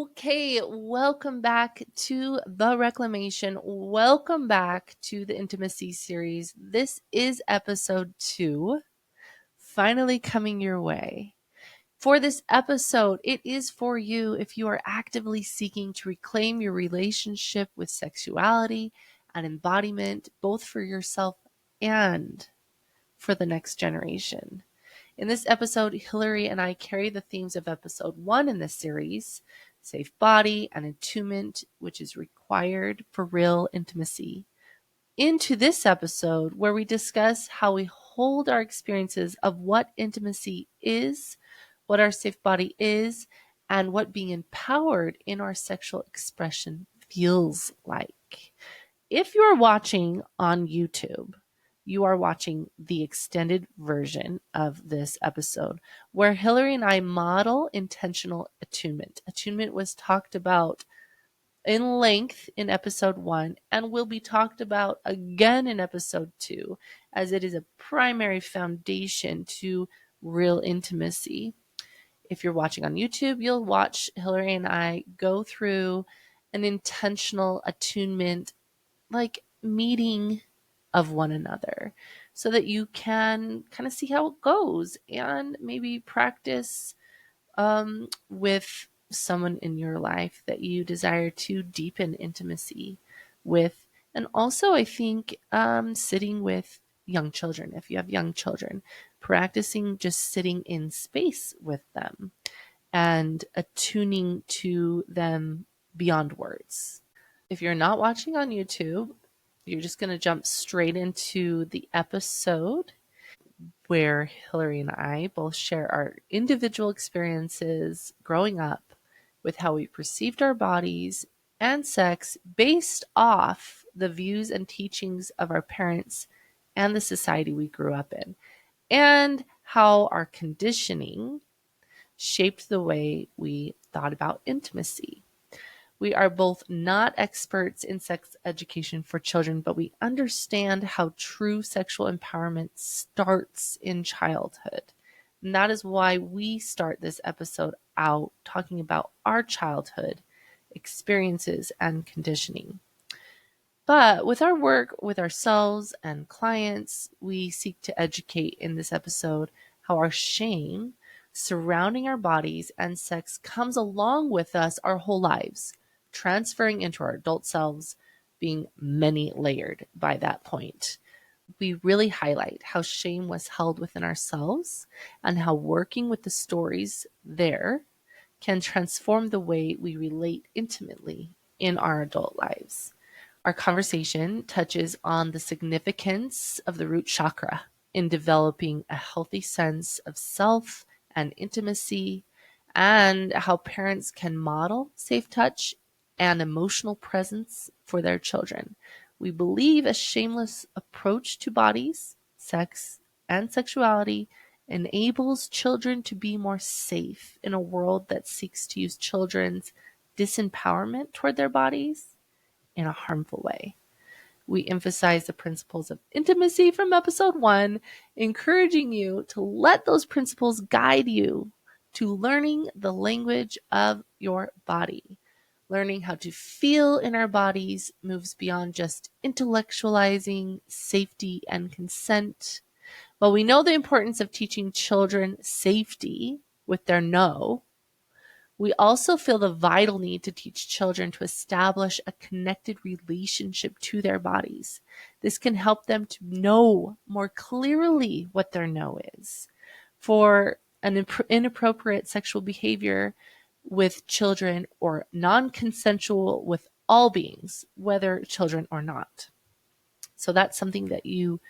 Okay, welcome back to the Reclamation. Welcome back to the Intimacy series. This is episode 2, finally coming your way. For this episode, it is for you if you are actively seeking to reclaim your relationship with sexuality and embodiment, both for yourself and for the next generation. In this episode, Hillary and I carry the themes of episode 1 in this series, safe body and attunement, which is required for real intimacy, into this episode where we discuss how we hold our experiences of what intimacy is, what our safe body is, and what being empowered in our sexual expression feels like. If you're watching on YouTube, you are watching the extended version of this episode where Hillary and I model intentional attunement. Attunement was talked about in length in episode 1 and will be talked about again in episode 2, as it is a primary foundation to real intimacy. If you're watching on YouTube, you'll watch Hillary and I go through an intentional attunement, like meeting of one another, so that you can kind of see how it goes and maybe practice with someone in your life that you desire to deepen intimacy with. And also, I think sitting with young children, if you have young children, practicing just sitting in space with them and attuning to them beyond words. If you're not watching on YouTube, you're just going to jump straight into the episode where Hillary and I both share our individual experiences growing up with how we perceived our bodies and sex based off the views and teachings of our parents and the society we grew up in, and how our conditioning shaped the way we thought about intimacy. We are both not experts in sex education for children, but we understand how true sexual empowerment starts in childhood. And that is why we start this episode out talking about our childhood experiences and conditioning. But with our work with ourselves and clients, we seek to educate in this episode how our shame surrounding our bodies and sex comes along with us our whole lives, transferring into our adult selves, being many layered by that point. We really highlight how shame was held within ourselves and how working with the stories there can transform the way we relate intimately in our adult lives. Our conversation touches on the significance of the root chakra in developing a healthy sense of self and intimacy, and how parents can model safe touch and emotional presence for their children. We believe a shameless approach to bodies, sex, and sexuality enables children to be more safe in a world that seeks to use children's disempowerment toward their bodies in a harmful way. We emphasize the principles of intimacy from episode 1, encouraging you to let those principles guide you to learning the language of your body. Learning how to feel in our bodies moves beyond just intellectualizing safety and consent. While we know the importance of teaching children safety with their no, we also feel the vital need to teach children to establish a connected relationship to their bodies. This can help them to know more clearly what their no is. For an inappropriate sexual behavior with children, or non-consensual with all beings, whether children or not. So that's something that you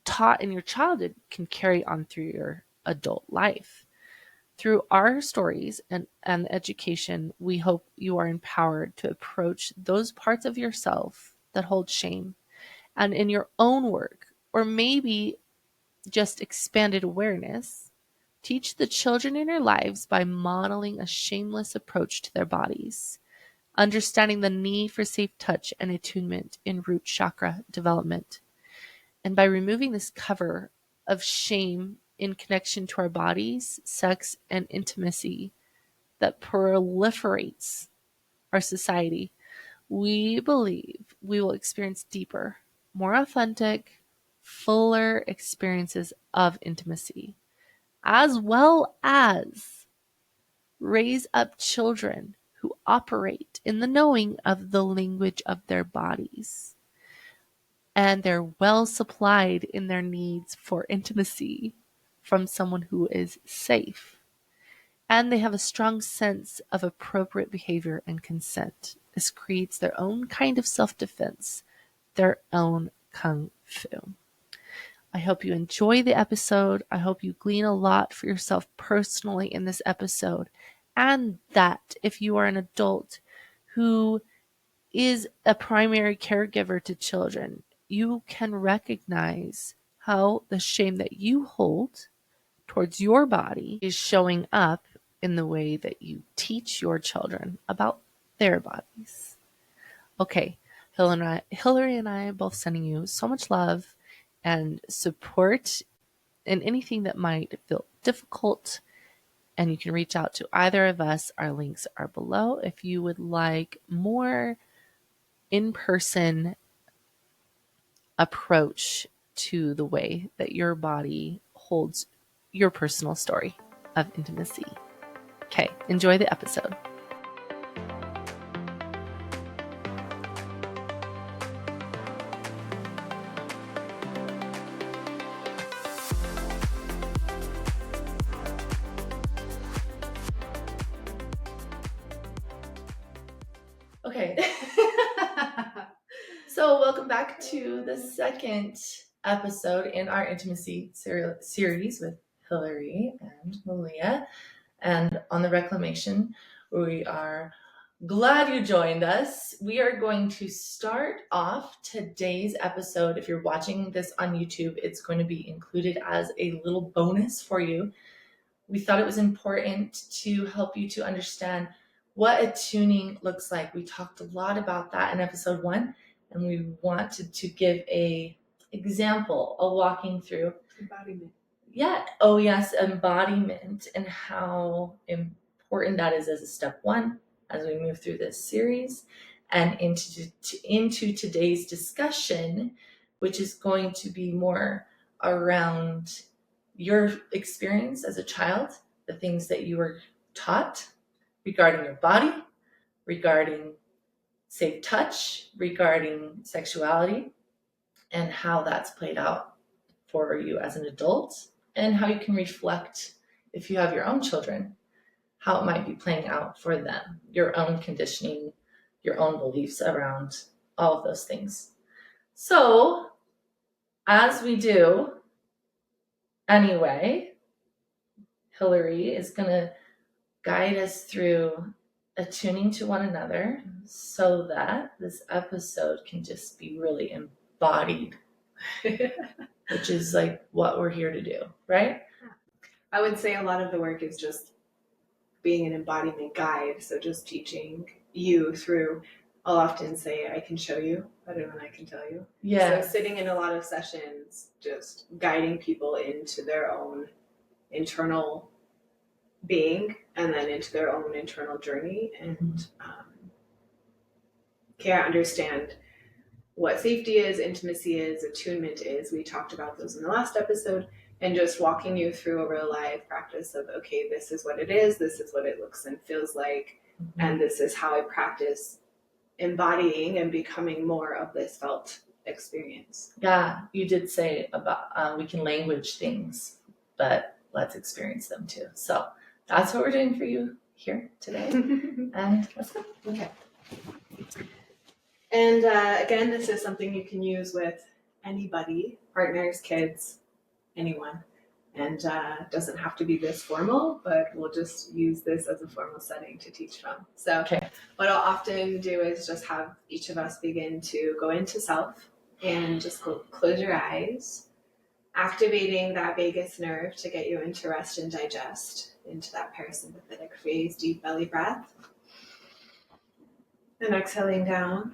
taught in your childhood can carry on through your adult life. Through our stories and education, we hope you are empowered to approach those parts of yourself that hold shame, and in your own work, or maybe just expanded awareness, teach the children in your lives by modeling a shameless approach to their bodies, understanding the need for safe touch and attunement in root chakra development. And by removing this cover of shame in connection to our bodies, sex, and intimacy, that proliferates our society, we believe we will experience deeper, more authentic, fuller experiences of intimacy, as well as raise up children who operate in the knowing of the language of their bodies. And they're well supplied in their needs for intimacy from someone who is safe. And they have a strong sense of appropriate behavior and consent. This creates their own kind of self-defense, their own kung fu. I hope you enjoy the episode. I hope you glean a lot for yourself personally in this episode. And that if you are an adult who is a primary caregiver to children, you can recognize how the shame that you hold towards your body is showing up in the way that you teach your children about their bodies. Okay, Hillary and I are both sending you so much love and support in anything that might feel difficult. And you can reach out to either of us. Our links are below if you would like more in-person approach to the way that your body holds your personal story of intimacy. Okay, enjoy the episode. Okay. So welcome back to the second episode in our intimacy series with Hillary and Malia. And on the Reclamation, we are glad you joined us. We are going to start off today's episode. If you're watching this on YouTube, it's going to be included as a little bonus for you. We thought it was important to help you to understand what attuning looks like. We talked a lot about that in episode 1, and we wanted to give a example, a walking through. Embodiment. Yeah. Oh, yes. Embodiment, and how important that is as a step 1 as we move through this series and into today's discussion, which is going to be more around your experience as a child, the things that you were taught regarding your body, regarding safe touch, regarding sexuality, and how that's played out for you as an adult, and how you can reflect, if you have your own children, how it might be playing out for them, your own conditioning, your own beliefs around all of those things. So, as we do, anyway, Hillary is going to guide us through attuning to one another so that this episode can just be really embodied, which is like what we're here to do, right? I would say a lot of the work is just being an embodiment guide. So just teaching you through, I'll often say, I can show you better than I can tell you. Yeah. So sitting in a lot of sessions, just guiding people into their own internal being and then into their own internal journey and care, understand what safety is, intimacy is, attunement is. We talked about those in the last episode, and just walking you through a real life practice of, okay, this is what it is, this is what it looks and feels like, and this is how I practice embodying and becoming more of this felt experience. Yeah, you did say about we can language things, but let's experience them too. So that's what we're doing for you here today. And let's go. Okay. And again, this is something you can use with anybody, partners, kids, anyone. And doesn't have to be this formal, but we'll just use this as a formal setting to teach from. So What I'll often do is just have each of us begin to go into self and just close your eyes, activating that vagus nerve to get you into rest and digest, into that parasympathetic phase, deep belly breath. And exhaling down.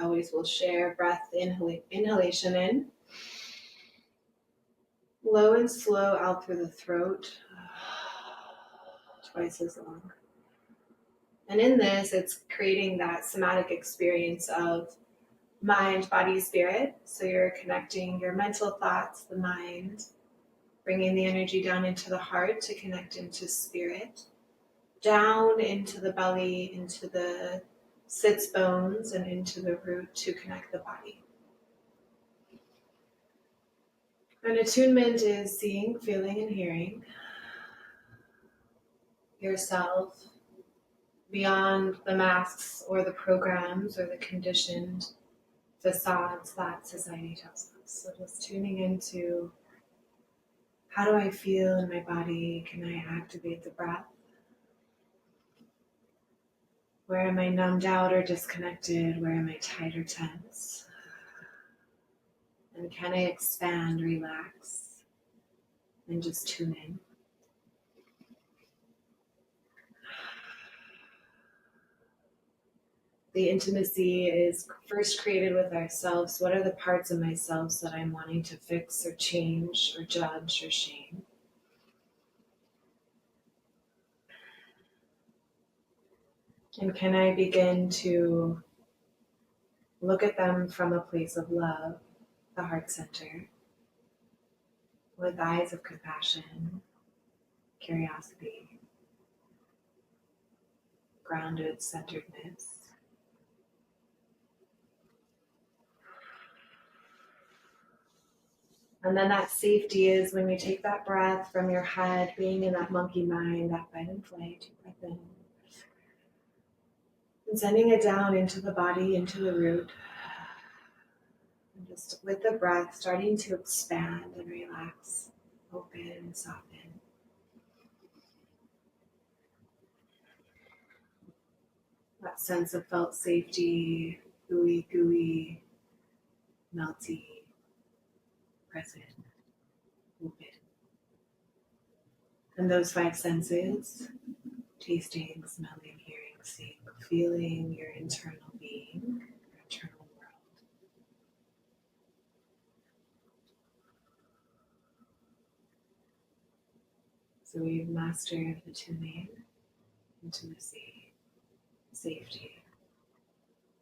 Always will share breath, inhalation in. Low and slow out through the throat, twice as long. And in this, it's creating that somatic experience of mind, body, spirit. So you're connecting your mental thoughts, the mind, bringing the energy down into the heart to connect into spirit, down into the belly, into the sits bones, and into the root to connect the body. And attunement is seeing, feeling, and hearing yourself beyond the masks or the programs or the conditioned facades that society tells us. So just tuning into, how do I feel in my body? Can I activate the breath? Where am I numbed out or disconnected? Where am I tight or tense? And can I expand, relax, and just tune in? The intimacy is first created with ourselves. What are the parts of myself that I'm wanting to fix or change or judge or shame? And can I begin to look at them from a place of love, the heart center, with eyes of compassion, curiosity, grounded centeredness. And then that safety is when you take that breath from your head, being in that monkey mind, that fight and flight, deep breath in. And sending it down into the body, into the root. And just with the breath, starting to expand and relax, open, soften. That sense of felt safety, ooey gooey, melty, present, open. And those five senses, tasting, smelling, hearing, seeing, feeling your internal being, your internal world. So we've mastered the tuning, intimacy, safety.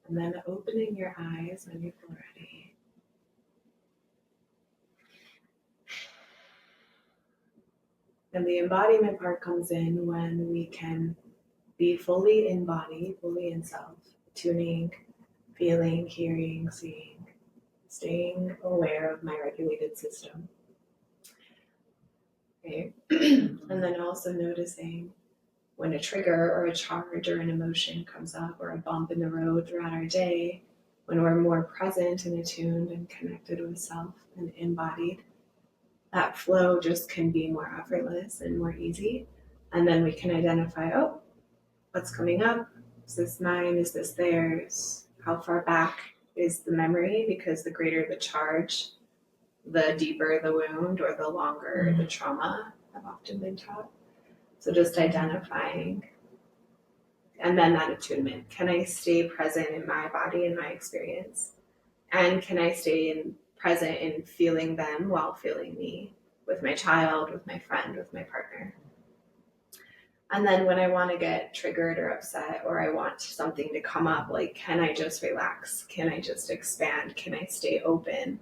And then opening your eyes when you feel ready. And the embodiment part comes in when we can be fully in body, fully in self, tuning, feeling, hearing, seeing, staying aware of my regulated system. Okay. And then also noticing when a trigger or a charge or an emotion comes up or a bump in the road throughout our day, when we're more present and attuned and connected with self and embodied, that flow just can be more effortless and more easy. And then we can identify, oh, what's coming up? Is this mine? Is this theirs? How far back is the memory? Because the greater the charge, the deeper the wound or the longer the trauma, I've often been taught. So just identifying. And then that attunement. Can I stay present in my body and my experience? And can I stay present in feeling them while feeling me, with my child, with my friend, with my partner? And then when I want to get triggered or upset, or I want something to come up, like, can I just relax? Can I just expand? Can I stay open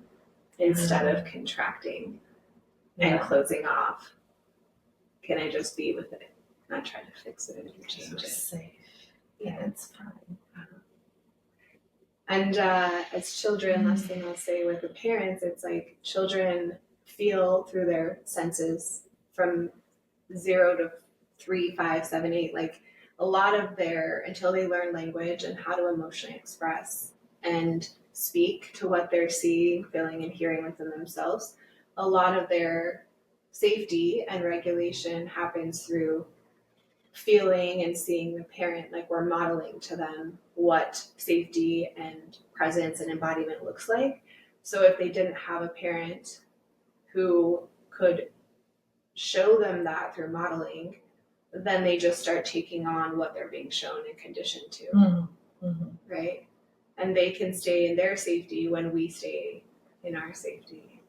instead of contracting and closing off? Can I just be with it, not try to fix it or change it? Safe. Yeah, It's fine. And as children, last thing I'll say with the parents, it's like children feel through their senses from 0 to 3, 5, 7, 8. Like a lot of their, until they learn language and how to emotionally express and speak to what they're seeing, feeling, and hearing within themselves, a lot of their safety and regulation happens through feeling and seeing the parent, like we're modeling to them what safety and presence and embodiment looks like. So if they didn't have a parent who could show them that through modeling, then they just start taking on what they're being shown and conditioned to, right? And they can stay in their safety when we stay in our safety.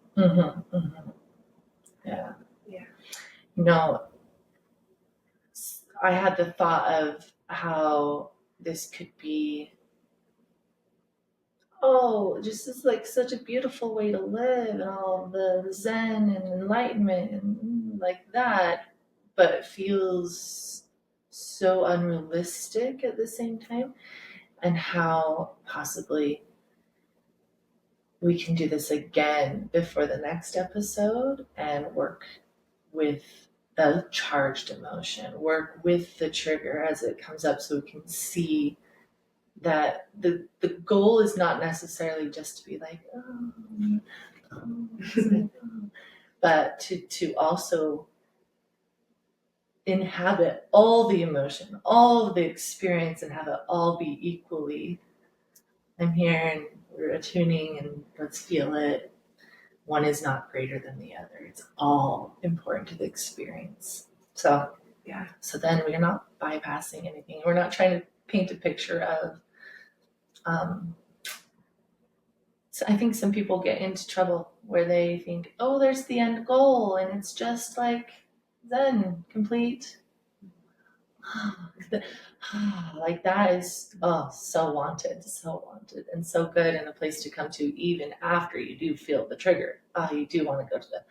Yeah. Yeah. You know, I had the thought of how this could be, just as like such a beautiful way to live and all the zen and enlightenment and like that, but it feels so unrealistic at the same time, and how possibly we can do this again before the next episode and work with the charged emotion, work with the trigger as it comes up, so we can see that the goal is not necessarily just to be like, but to also inhabit all the emotion, all the experience, and have it all be equally. I'm here and we're attuning and let's feel it. One is not greater than the other. It's all important to the experience. So Yeah. So then we're not bypassing anything. We're not trying to paint a picture of. So I think some people get into trouble where they think, oh, there's the end goal, and it's just like Zen, complete. Like that is so wanted, and so good, and a place to come to even after you do feel the trigger. You do want to go to the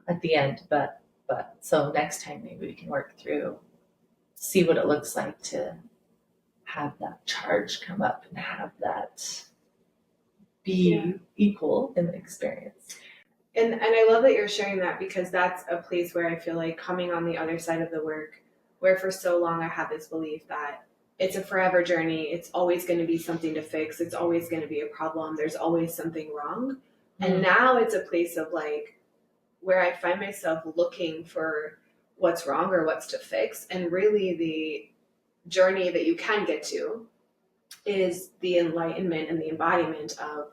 at the end, but so next time maybe we can work through, see what it looks like to have that charge come up and have that be equal in the experience. And I love that you're sharing that, because that's a place where I feel like coming on the other side of the work, where for so long I had this belief that it's a forever journey. It's always going to be something to fix. It's always going to be a problem. There's always something wrong. And now it's a place of like where I find myself looking for what's wrong or what's to fix. And really the journey that you can get to is the enlightenment and the embodiment of,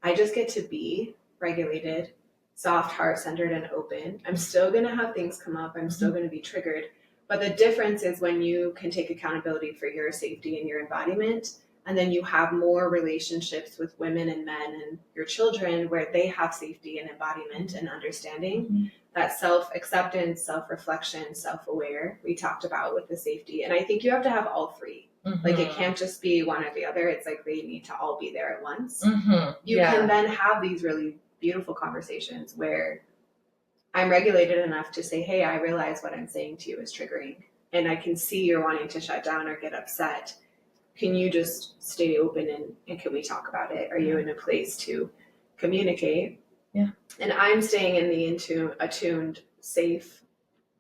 I just get to be regulated, soft, heart centered, and open. I'm still going to have things come up. I'm still going to be triggered. But the difference is when you can take accountability for your safety and your embodiment, and then you have more relationships with women and men and your children where they have safety and embodiment and understanding. That self-acceptance, self-reflection, self-aware we talked about with the safety. And I think you have to have all three. Like it can't just be one or the other. It's like they need to all be there at once. You can then have these really beautiful conversations where I'm regulated enough to say, hey, I realize what I'm saying to you is triggering, and I can see you're wanting to shut down or get upset. Can you just stay open and can we talk about it? Are you in a place to communicate? Yeah. And I'm staying in the attuned, safe,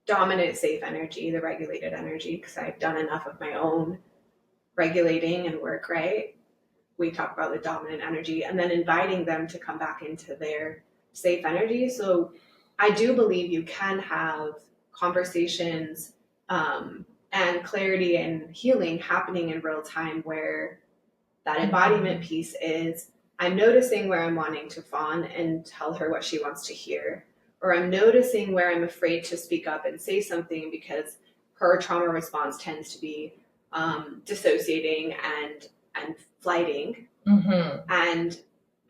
dominant, safe energy, the regulated energy, because I've done enough of my own regulating and work, right? We talk about the dominant energy and then inviting them to come back into their safe energy. So I do believe you can have conversations and clarity and healing happening in real time, where that embodiment piece is, I'm noticing where I'm wanting to fawn and tell her what she wants to hear, or I'm noticing where I'm afraid to speak up and say something because her trauma response tends to be dissociating and flighting, and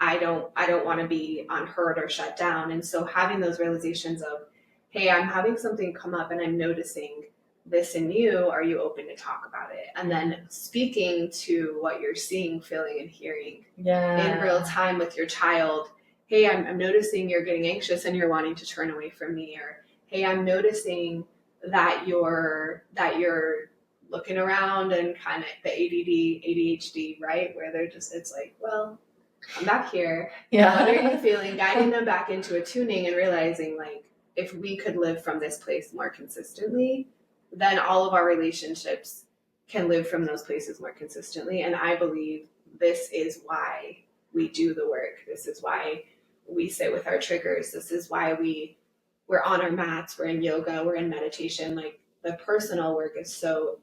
I don't want to be unheard or shut down. And so having those realizations of, hey, I'm having something come up and I'm noticing this in you. Are you open to talk about it? And then speaking to what you're seeing, feeling, and hearing in real time with your child. Hey, I'm noticing you're getting anxious and you're wanting to turn away from me. Or, hey, I'm noticing that you're looking around and kind of the ADHD, right? Where they're just, it's like, well, I'm back here. Yeah. What are you feeling? Guiding them back into attuning and realizing, like, if we could live from this place more consistently, then all of our relationships can live from those places more consistently. And I believe this is why we do the work. This is why we sit with our triggers. This is why we're on our mats, we're in yoga, we're in meditation. Like, the personal work is so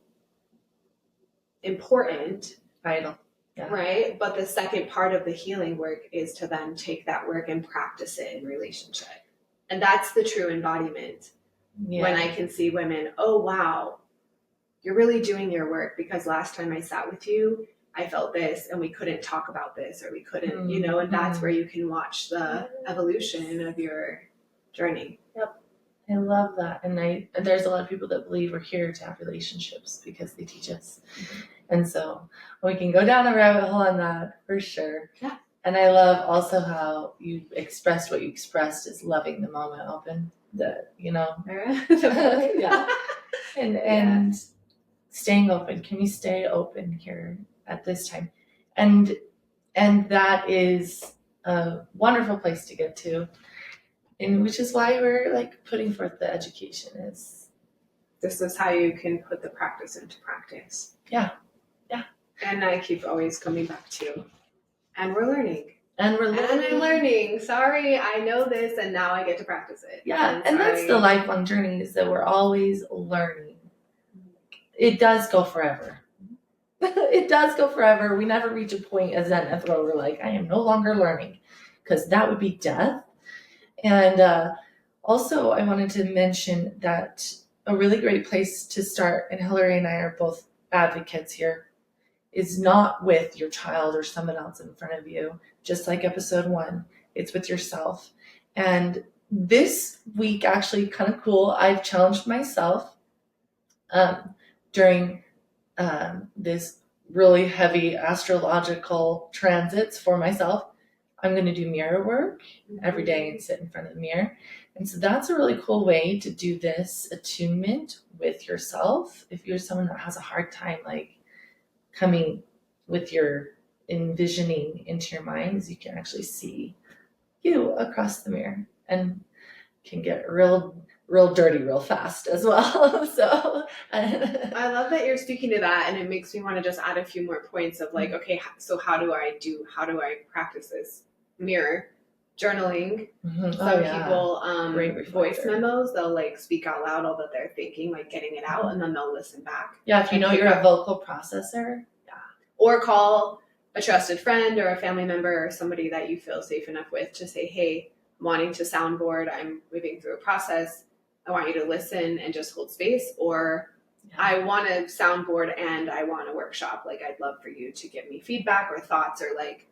important. Vital. Yeah. Right? But the second part of the healing work is to then take that work and practice it in relationship. And that's the true embodiment. Yeah. When I can see women, oh, wow, you're really doing your work, because last time I sat with you, I felt this and we couldn't talk about this, or we couldn't, and that's where you can watch the evolution of your journey. I love that. And there's a lot of people that believe we're here to have relationships because they teach us. And so we can go down a rabbit hole on that for sure. Yeah. And I love also how you expressed what you expressed is loving the moment open. Yeah. And staying open. Can we stay open here at this time? And that is a wonderful place to get to. And which is why we're like putting forth the education is. This is how you can put the practice into practice. Yeah. And I keep always coming back to, and we're learning. And I'm learning. Sorry, I know this, and now I get to practice it. Yeah, and that's the lifelong journey, is that we're always learning. It does go forever. It does go forever. We never reach a point as Zenith where we're like, I am no longer learning, because that would be death. And also, I wanted to mention that a really great place to start, and Hillary and I are both advocates here, is not with your child or someone else in front of you. Just like episode 1, it's with yourself. And this week, actually kind of cool, I've challenged myself during this really heavy astrological transits for myself. I'm going to do mirror work every day and sit in front of the mirror. And so that's a really cool way to do this attunement with yourself. If you're someone that has a hard time like coming with your envisioning into your minds, you can actually see you across the mirror and can get real dirty real fast as well. So I love that you're speaking to that, and it makes me want to just add a few more points of like, okay, so how do I practice this mirror journaling? Some people voice memos, they'll like speak out loud all that they're thinking, like getting it out, and then they'll listen back. Yeah, if you know you're a vocal processor. Or call a trusted friend or a family member or somebody that you feel safe enough with to say, hey, I'm wanting to soundboard, I'm moving through a process, I want you to listen and just hold space. Or I want to soundboard and I want a workshop. Like, I'd love for you to give me feedback or thoughts, or like,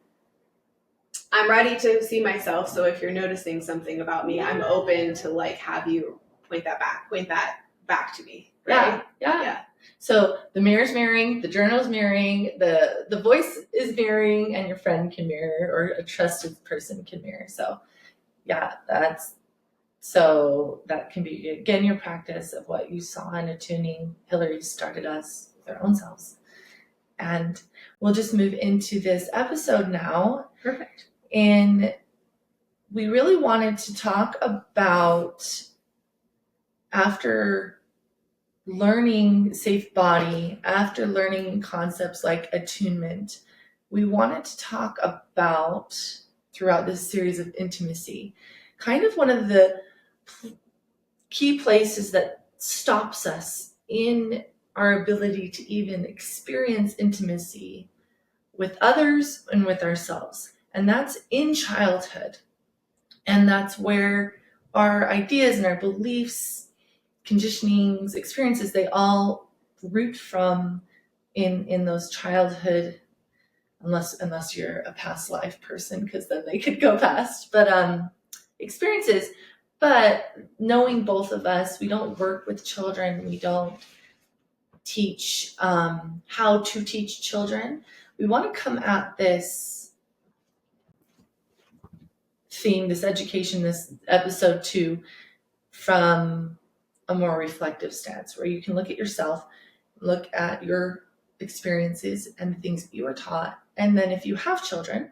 I'm ready to see myself. So if you're noticing something about me, I'm open to like have you point that back to me. Right? Yeah. So the mirror's mirroring, the journal's mirroring, the voice is mirroring, and your friend can mirror, or a trusted person can mirror. So yeah, that can be, again, your practice of what you saw in attuning. Hillary started us with our own selves. And we'll just move into this episode now. Perfect. And we really wanted to talk about, after learning safe body, after learning concepts like attunement, we wanted to talk about, throughout this series of intimacy, kind of one of the key places that stops us in our ability to even experience intimacy with others and with ourselves. And that's in childhood. And that's where our ideas and our beliefs, conditionings, experiences, they all root from in those childhood, unless you're a past life person, because then they could go past, but experiences. But knowing both of us, we don't work with children, we don't teach how to teach children. We want to come at this theme, this education, this episode 2, from a more reflective stance, where you can look at yourself, look at your experiences and the things that you were taught, and then if you have children,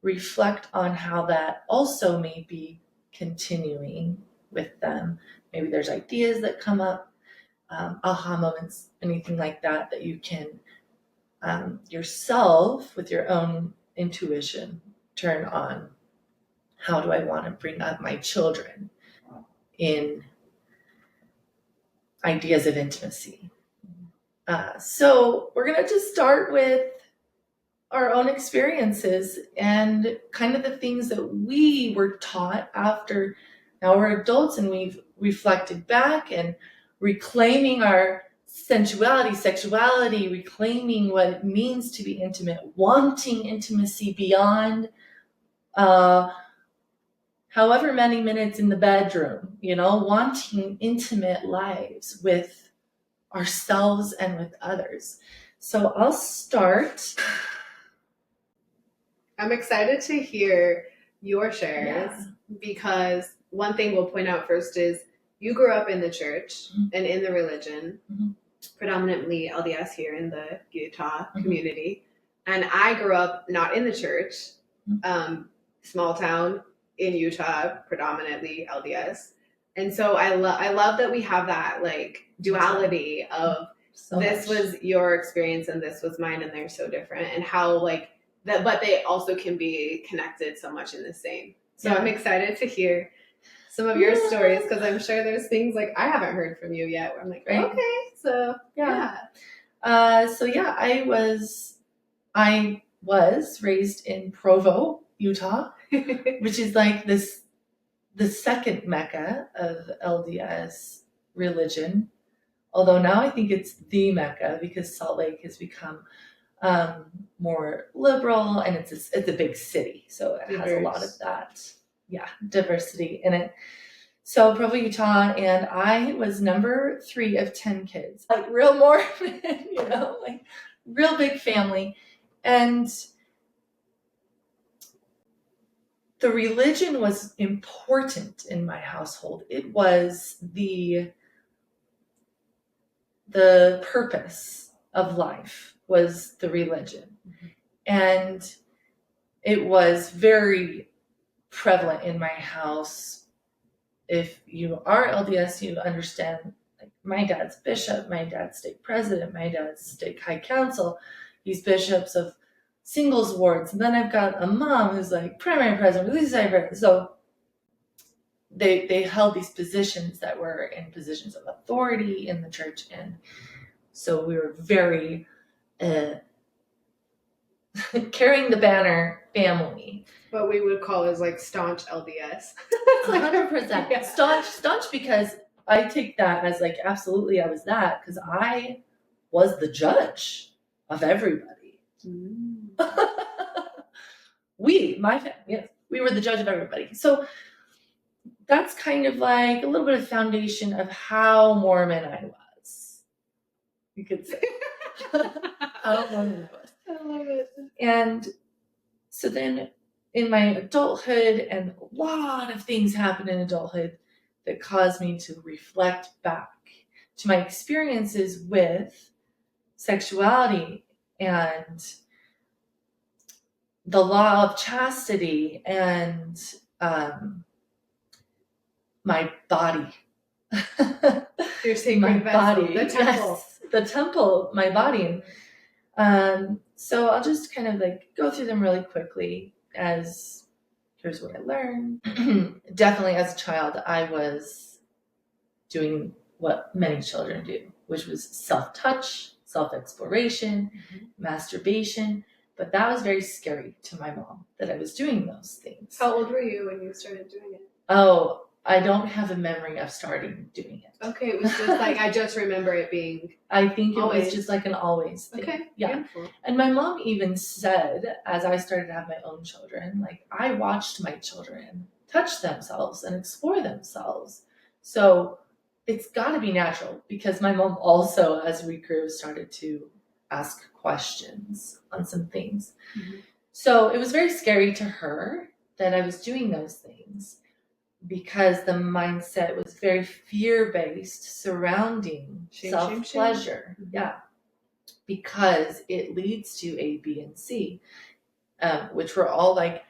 reflect on how that also may be continuing with them. Maybe there's ideas that come up, aha moments, anything like that you can yourself, with your own intuition, turn on. How do I want to bring up my children in ideas of intimacy? So we're going to just start with our own experiences and kind of the things that we were taught after now we're adults and we've reflected back and reclaiming our sensuality, sexuality, reclaiming what it means to be intimate, wanting intimacy beyond however many minutes in the bedroom, wanting intimate lives with ourselves and with others. So I'll start. I'm excited to hear your shares because one thing we'll point out first is you grew up in the church and in the religion, predominantly LDS here in the Utah community. And I grew up not in the church, small town in Utah, predominantly LDS. And so I love that we have that like duality of this was your experience and this was mine, and they're so different, and how like that, but they also can be connected so much in the same. So I'm excited to hear some of your stories, because I'm sure there's things like I haven't heard from you yet where I'm like, okay, so I was raised in Provo, Utah, which is like the second Mecca of LDS religion. Although now I think it's the Mecca, because Salt Lake has become more liberal, and it's a big city, so it has a lot of that diversity in it. So Provo, Utah, and I was number 3 of 10 kids, like real Mormon, like real big family. And the religion was important in my household. It was the purpose of life was the religion. And it was very prevalent in my house. If you are LDS, you understand, like, my dad's bishop, my dad's stake president, my dad's stake high council. He's bishops of singles wards. And then I've got a mom who's like primary president, release president. So they held these positions that were in positions of authority in the church. And so we were very carrying the banner family. What we would call is like staunch LDS. 100%. Yeah. Staunch, because I take that as like, absolutely, I was that, because I was the judge of everybody. My family, yes, we were the judge of everybody. So that's kind of like a little bit of foundation of how Mormon I was, you could say. How Mormon I was. I love it. And so then in my adulthood, and a lot of things happened in adulthood that caused me to reflect back to my experiences with sexuality and the law of chastity and my body. Your sacred vessel, the temple. Yes, the temple, my body. So I'll just kind of like go through them really quickly as here's what I learned. Definitely as a child, I was doing what many children do, which was self-touch, self-exploration, masturbation. But that was very scary to my mom that I was doing those things. How old were you when you started doing it? Oh, I don't have a memory of starting doing it. Okay, it was just like, I just remember it being I think it was just like an always thing. Okay, yeah. Beautiful. And my mom even said, as I started to have my own children, like, I watched my children touch themselves and explore themselves. So it's got to be natural, because my mom also, as we grew, started to ask questions on some things. So it was very scary to her that I was doing those things, because the mindset was very fear-based surrounding self-pleasure. Yeah. Because it leads to A, B, and C, which were all like,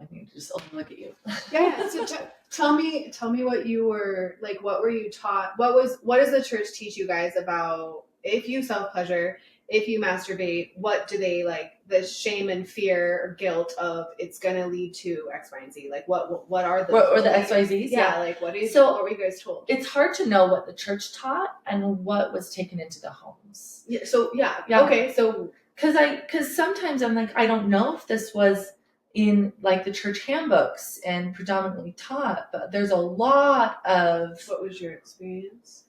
I need to just look at you. Yeah. So tell me what you were like. What were you taught? What does the church teach you guys about if you self-pleasure, if you masturbate? What do they like? The shame and fear or guilt of it's going to lead to X, Y, and Z. Like what are the or the XYZs? Yeah. Like what were you guys told? It's hard to know what the church taught and what was taken into the homes. Yeah. So yeah. Okay. So because sometimes I'm like, I don't know if this was in like the church handbooks and predominantly taught, but there's a lot of. What was your experience?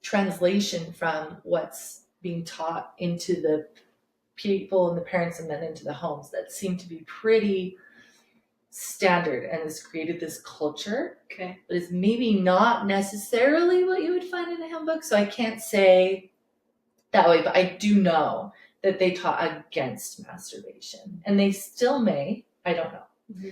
Translation from what's being taught into the people and the parents, and then into the homes, that seem to be pretty standard and has created this culture Okay. that is maybe not necessarily what you would find in a handbook. So I can't say that way, but I do know that they taught against masturbation, and they still may. I don't know. Mm-hmm.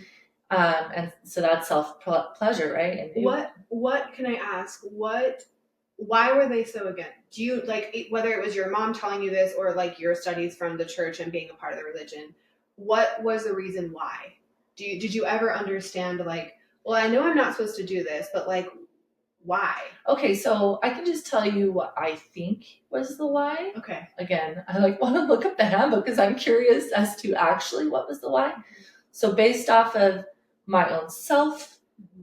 And so that's self-pleasure, right? And what can I ask? Why were they so against? Do you like, whether it was your mom telling you this or like your studies from the church and being a part of the religion, what was the reason why? Did you ever understand, like, well, I know I'm not supposed to do this, but like, why? Okay, so I can just tell you what I think was the why. Okay. Again, I want to look up the handbook because I'm curious as to actually what was the why. So based off of my own self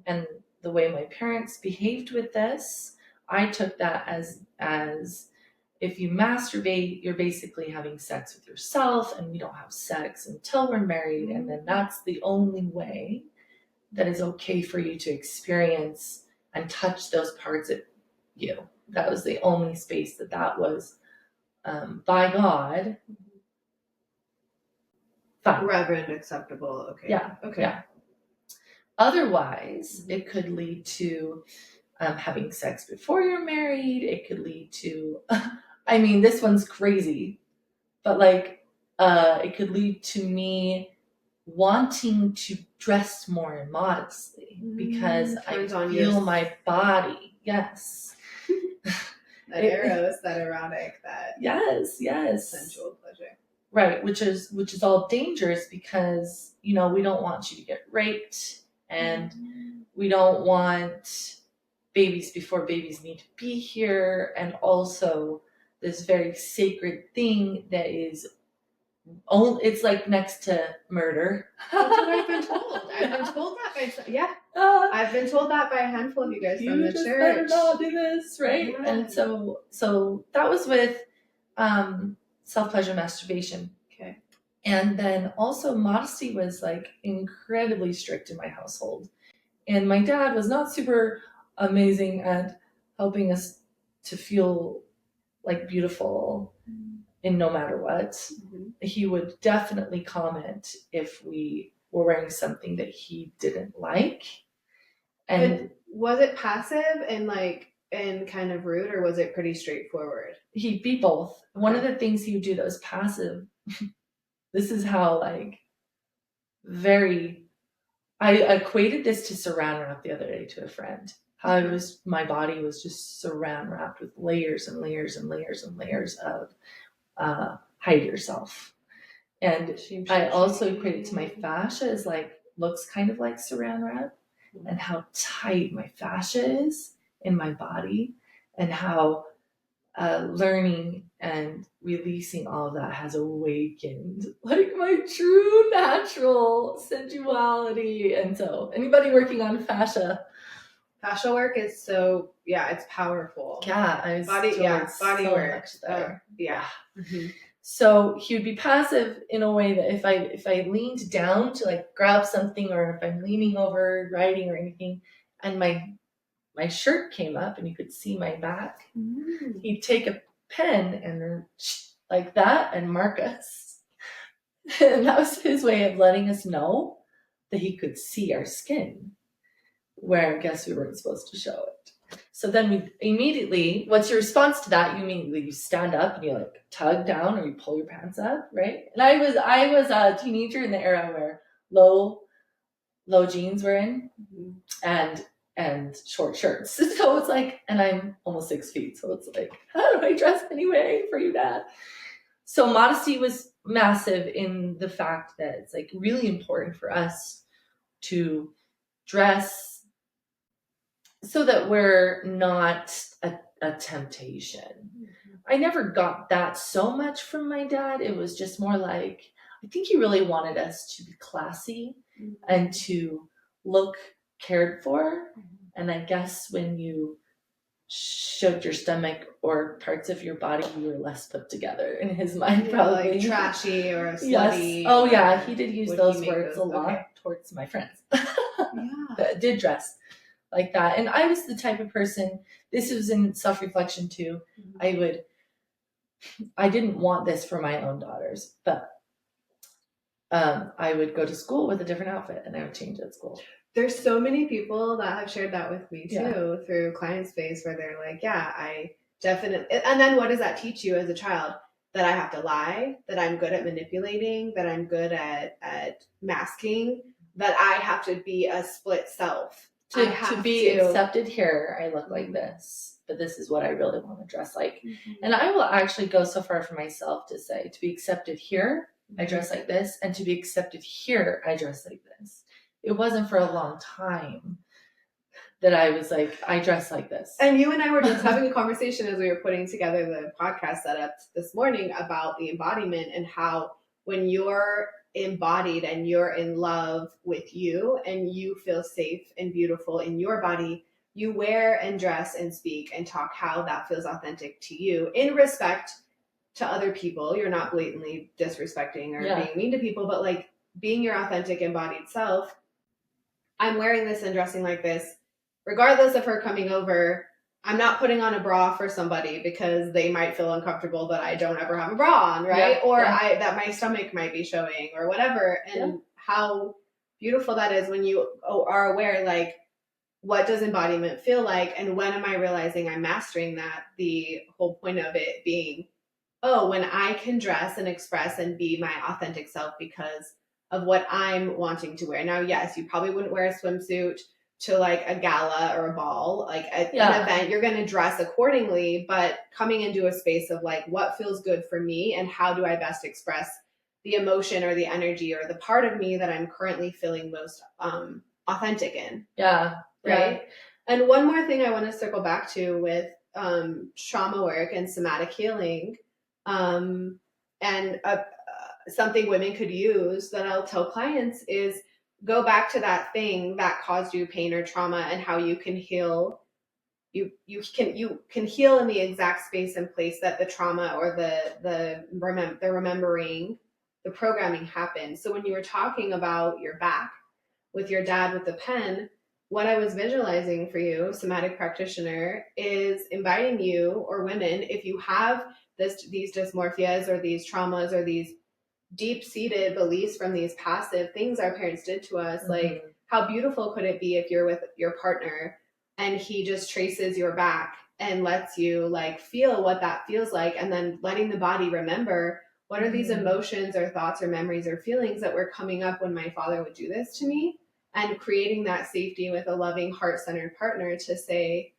and the way my parents behaved with this, I took that as if you masturbate, you're basically having sex with yourself, and we don't have sex until we're married, and then that's the only way that is okay for you to experience and touch those parts of you. That was the only space that was by God fine. Reverend acceptable. Okay. Yeah. Okay. Yeah. Otherwise, it could lead to having sex before you're married. It could lead to, I mean, this one's crazy, but like, it could lead to me wanting to dress more immodestly because I feel my body. Yes. That eros, that erotic, that yes, sensual pleasure. Right, which is all dangerous because, we don't want you to get raped, and we don't want babies before babies need to be here, and also this very sacred thing that is it's like next to murder. That's what I've been told. I've been told that I've been told that by a handful of you guys from the church. Better not do this, right? Yeah. And so that was with self-pleasure masturbation. Okay. And then also modesty was like incredibly strict in my household. And my dad was not super amazing at helping us to feel like beautiful in no matter what. Mm-hmm. He would definitely comment if we were wearing something that he didn't like. And was it passive and kind of rude, or was it pretty straightforward? He'd be both. Okay. One of the things he would do that was passive, this is how I equated this to saran wrap the other day to a friend. How my body was just saran wrapped with layers and layers and layers and layers of hide yourself. And I also equate it to my fascia as looks kind of like saran wrap, and how tight my fascia is in my body, and how learning and releasing all of that has awakened my true natural sensuality. And so anybody working on fascia work is it's powerful. Yeah, body so work there. Yeah. Mm-hmm. So he would be passive in a way that if I leaned down to grab something, or if I'm leaning over writing or anything, and my shirt came up and you could see my back, he'd take a pen and like that and mark us. And that was his way of letting us know that he could see our skin, where I guess we weren't supposed to show it. So then we immediately, what's your response to that? You stand up and you tug down, or you pull your pants up, right? And I was a teenager in the era where low jeans were in, and short shirts. So it's and I'm almost 6 feet. So it's how do I dress anyway for you, Dad? So modesty was massive in the fact that it's really important for us to dress so that we're not a temptation. Mm-hmm. I never got that so much from my dad. It was just more I think he really wanted us to be classy, mm-hmm. and to look cared for. Mm-hmm. And I guess when you showed your stomach or parts of your body, you were less put together in his mind, probably. Trashy or slutty. Yes. Oh yeah, he did use those words a lot towards my friends. That did dress like that. And I was the type of person, this was in self-reflection too, mm-hmm. I didn't want this for my own daughters, but I would go to school with a different outfit and I would change at school. There's so many people that have shared that with me too through client space where they're like, yeah, I definitely. And then what does that teach you as a child? That I have to lie, that I'm good at manipulating, that I'm good at masking, that I have to be a split self. To be accepted here, I look like this, but this is what I really want to dress like. Mm-hmm. And I will actually go so far for myself to say, to be accepted here, I dress like this, and to be accepted here, I dress like this. It wasn't for a long time that I was like, I dress like this. And you and I were just having a conversation as we were putting together the podcast setup this morning about the embodiment and how when you're embodied and you're in love with you and you feel safe and beautiful in your body, you wear and dress and speak and talk how that feels authentic to you in respect to other people. You're not blatantly disrespecting or being mean to people, but like being your authentic embodied self. I'm wearing this and dressing like this. Regardless of her coming over, I'm not putting on a bra for somebody because they might feel uncomfortable that I don't ever have a bra on, right? Or that my stomach might be showing or whatever. And how beautiful that is when you are aware, like, what does embodiment feel like? And when am I realizing I'm mastering that? The whole point of it being, oh, when I can dress and express and be my authentic self because of what I'm wanting to wear. Now, yes, you probably wouldn't wear a swimsuit to like a gala or a ball, like an event. You're going to dress accordingly, but coming into a space of like, what feels good for me and how do I best express the emotion or the energy or the part of me that I'm currently feeling most authentic in. Yeah. Right. And one more thing I want to circle back to with trauma work and somatic healing, and something women could use that I'll tell clients is go back to that thing that caused you pain or trauma and how you can heal. You can heal in the exact space and place that the trauma or the remembering, the programming happened. So when you were talking about your back with your dad with the pen, what I was visualizing for you, somatic practitioner, is inviting you or women, if you have these dysmorphias or these traumas or these deep-seated beliefs from these passive things our parents did to us, like how beautiful could it be if you're with your partner and he just traces your back and lets you like feel what that feels like, and then letting the body remember what are these emotions or thoughts or memories or feelings that were coming up when my father would do this to me, and creating that safety with a loving heart-centered partner to say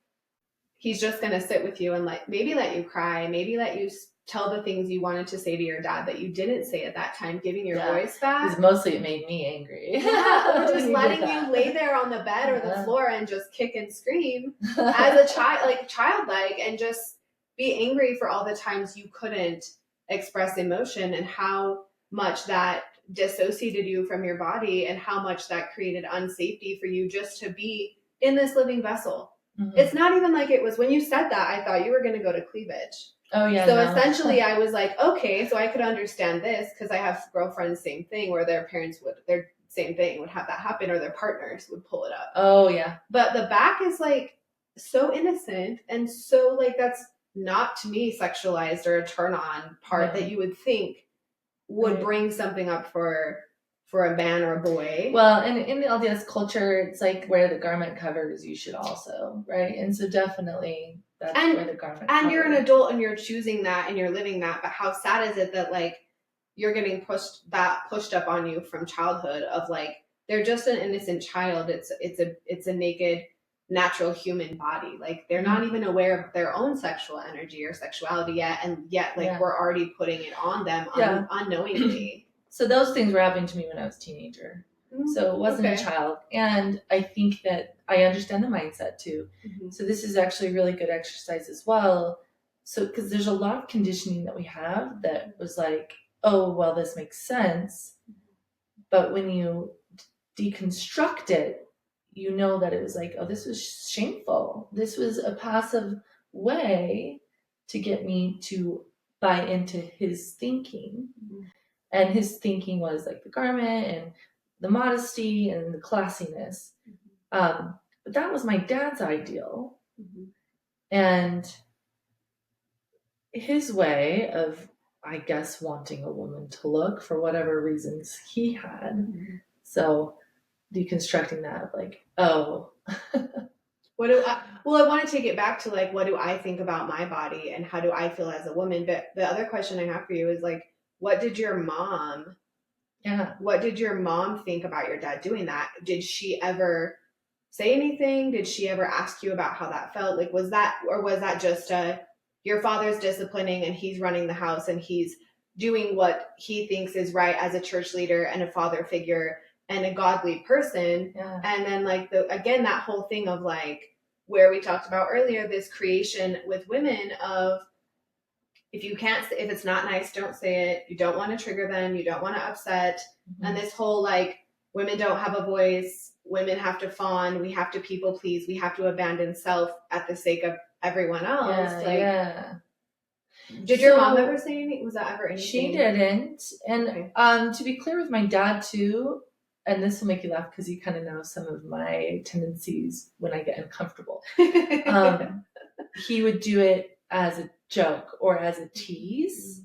he's just going to sit with you and like maybe let you cry, maybe let you tell the things you wanted to say to your dad that you didn't say at that time, giving your voice back. Because mostly it made me angry. Or just letting you lay there on the bed or the floor and just kick and scream as a child, like childlike, and just be angry for all the times you couldn't express emotion and how much that dissociated you from your body and how much that created unsafety for you just to be in this living vessel. It's not even like it was when you said that, I thought you were going to go to cleavage. Oh, yeah. So essentially I was like, okay, so I could understand this because I have girlfriends, same thing, where their parents their same thing would have that happen or their partners would pull it up. Oh, yeah. But the back is like so innocent and so like that's not to me sexualized or a turn on part that you would think would bring something up for a man or a boy. Well, and in the LDS culture, it's like where the garment covers, you should also, right? And so definitely that's where the garment and covers. You're an adult and you're choosing that and you're living that, but how sad is it that like you're getting pushed up on you from childhood of like they're just an innocent child. It's a naked natural human body. Like they're not even aware of their own sexual energy or sexuality yet, and yet like we're already putting it on them unknowingly. So those things were happening to me when I was a teenager. So it wasn't a child. And I think that I understand the mindset too. So this is actually a really good exercise as well. So, because there's a lot of conditioning that we have that was like, oh, well, this makes sense. But when you deconstruct it, you know that it was like, oh, this was shameful. This was a passive way to get me to buy into his thinking. And his thinking was like the garment and the modesty and the classiness. But that was my dad's ideal. And his way of I guess, wanting a woman to look for whatever reasons he had. So deconstructing that of like, oh, what do I want to take it back to like, what do I think about my body and how do I feel as a woman? But the other question I have for you is like, what did your mom think about your dad doing that? Did she ever say anything? Did she ever ask you about how that felt? Like, was that just your father's disciplining and he's running the house and he's doing what he thinks is right as a church leader and a father figure and a godly person? Yeah. And then like that whole thing of like where we talked about earlier, this creation with women of, if it's not nice, don't say it. You don't want to trigger them. You don't want to upset. And this whole like, women don't have a voice. Women have to fawn. We have to people please. We have to abandon self at the sake of everyone else. Did your mom ever say anything? Was that ever anything? She didn't. And to be clear with my dad too, and this will make you laugh because you kind of know some of my tendencies when I get uncomfortable. He would do it as a joke or as a tease.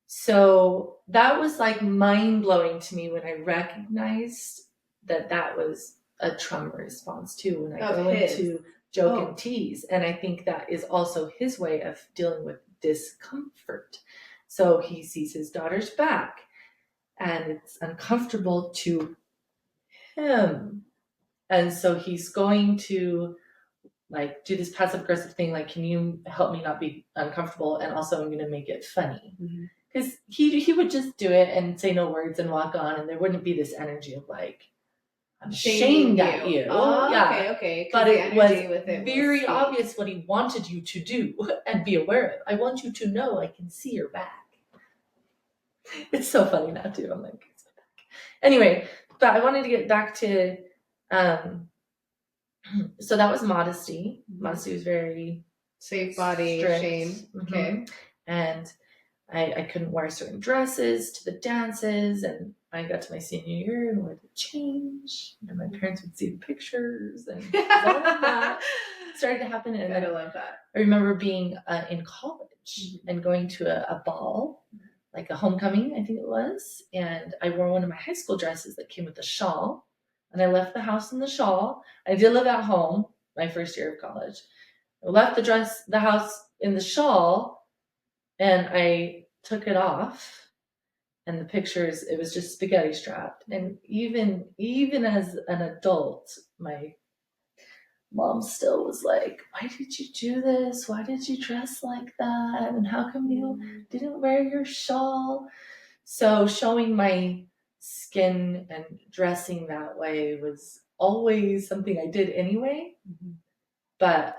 So that was like mind-blowing to me when I recognized that was a trauma response too, when I go into joke and tease. And I think that is also his way of dealing with discomfort. So he sees his daughter's back and it's uncomfortable to him. And so he's going to like do this passive aggressive thing, like, can you help me not be uncomfortable? And also I'm going to make it funny. Because he would just do it and say no words and walk on, and there wouldn't be this energy of like, I'm ashamed at you. Oh, yeah. Okay. But it was very obvious what he wanted you to do and be aware of. I want you to know I can see your back. It's so funny now too. I'm like, it's my back. Anyway, but I wanted to get back to, so that was modesty. Modesty was very safe body, strict. Shame. Okay. And I couldn't wear certain dresses to the dances, and I got to my senior year and wanted to change, and my parents would see the pictures, and all of that started to happen. And I love that. I remember being in college and going to a ball, like a homecoming, I think it was, and I wore one of my high school dresses that came with a shawl, and I left the house in the shawl. I did live at home my first year of college. I left the house in the shawl, and I took it off, and the pictures, it was just spaghetti strapped. And even as an adult, my mom still was like, why did you do this? Why did you dress like that? And how come you didn't wear your shawl? So showing my skin and dressing that way was always something I did anyway, but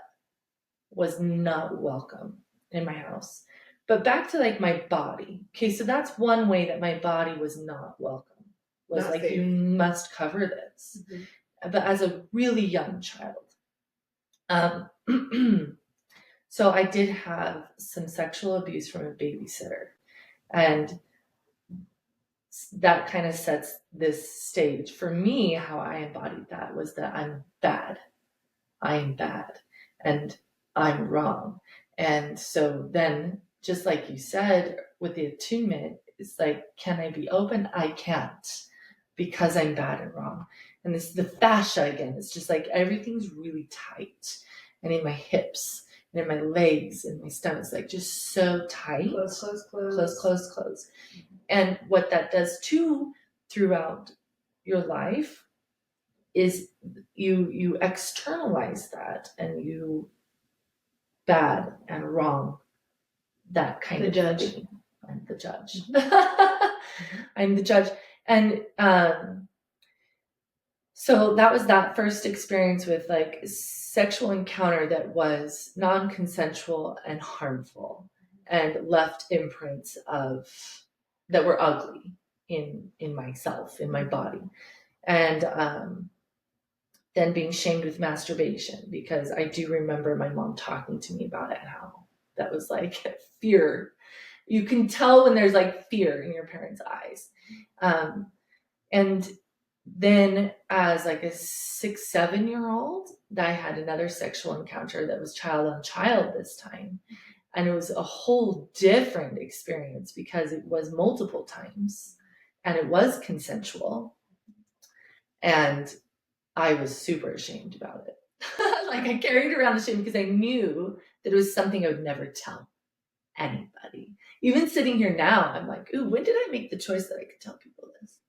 was not welcome in my house. But back to like my body. Okay, so that's one way that my body was not welcome. Was not like safe. You must cover this. But as a really young child. So I did have some sexual abuse from a babysitter. And that kind of sets this stage. For me, how I embodied that was that I'm bad. I'm bad. And I'm wrong. And so then, just like you said, with the attunement, it's like, can I be open? I can't, because I'm bad and wrong. And this is the fascia again. It's just like everything's really tight. And in my hips, and in my legs, and my stomach, it's like just so tight. Close. And what that does too, throughout your life, is you externalize that, and you bad and wrong, that kind of judge. Thing. I'm the judge. I'm the judge. And so that was that first experience with like sexual encounter that was non-consensual and harmful, and left imprints that were ugly in myself, in my body. And then being shamed with masturbation, because I do remember my mom talking to me about it, how that was like fear. You can tell when there's like fear in your parents' eyes. And then as like a 6-7 year old, I had another sexual encounter that was child on child this time. And it was a whole different experience because it was multiple times and it was consensual. And I was super ashamed about it. Like I carried around the shame because I knew that it was something I would never tell anybody. Even sitting here now, I'm like, ooh, when did I make the choice that I could tell people this?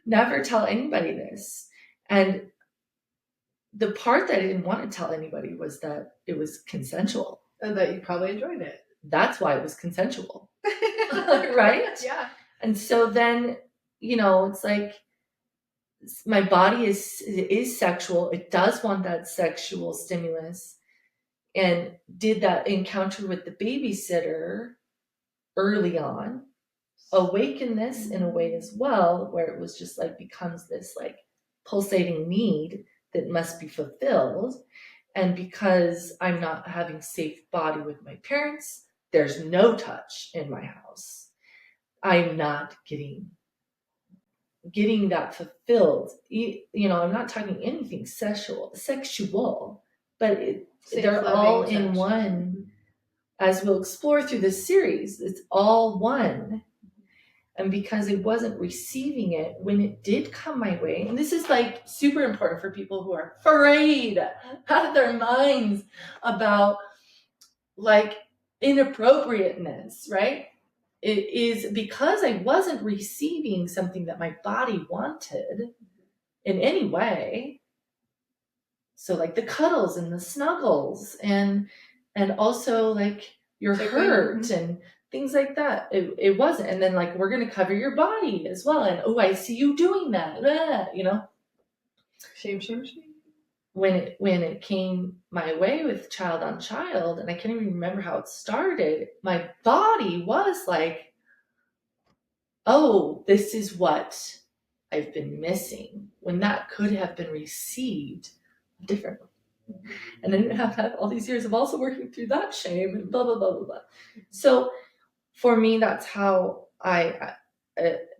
Never tell anybody this. And the part that I didn't want to tell anybody was that it was consensual. And that you probably enjoyed it. That's why it was consensual. Right? Yeah. And so then, it's like my body is sexual. It does want that sexual stimulus. And did that encounter with the babysitter early on awaken this in a way as well, where it was just like becomes this like pulsating need that must be fulfilled. And because I'm not having safe body with my parents, there's no touch in my house. I'm not getting that fulfilled. I'm not talking anything sexual, but they're all in one. As we'll explore through this series, it's all one. And because I wasn't receiving it when it did come my way, and this is like super important for people who are afraid out of their minds about like inappropriateness, right? It is because I wasn't receiving something that my body wanted in any way. So like the cuddles and the snuggles and also like you're hurt and things like that. It wasn't. And then like, we're going to cover your body as well. And, oh, I see you doing that. Shame. When it came my way with child on child, and I can't even remember how it started, my body was like, oh, this is what I've been missing, when that could have been received differently. And I didn't have to have all these years of also working through that shame and blah, blah, blah, blah, blah. So for me, that's how I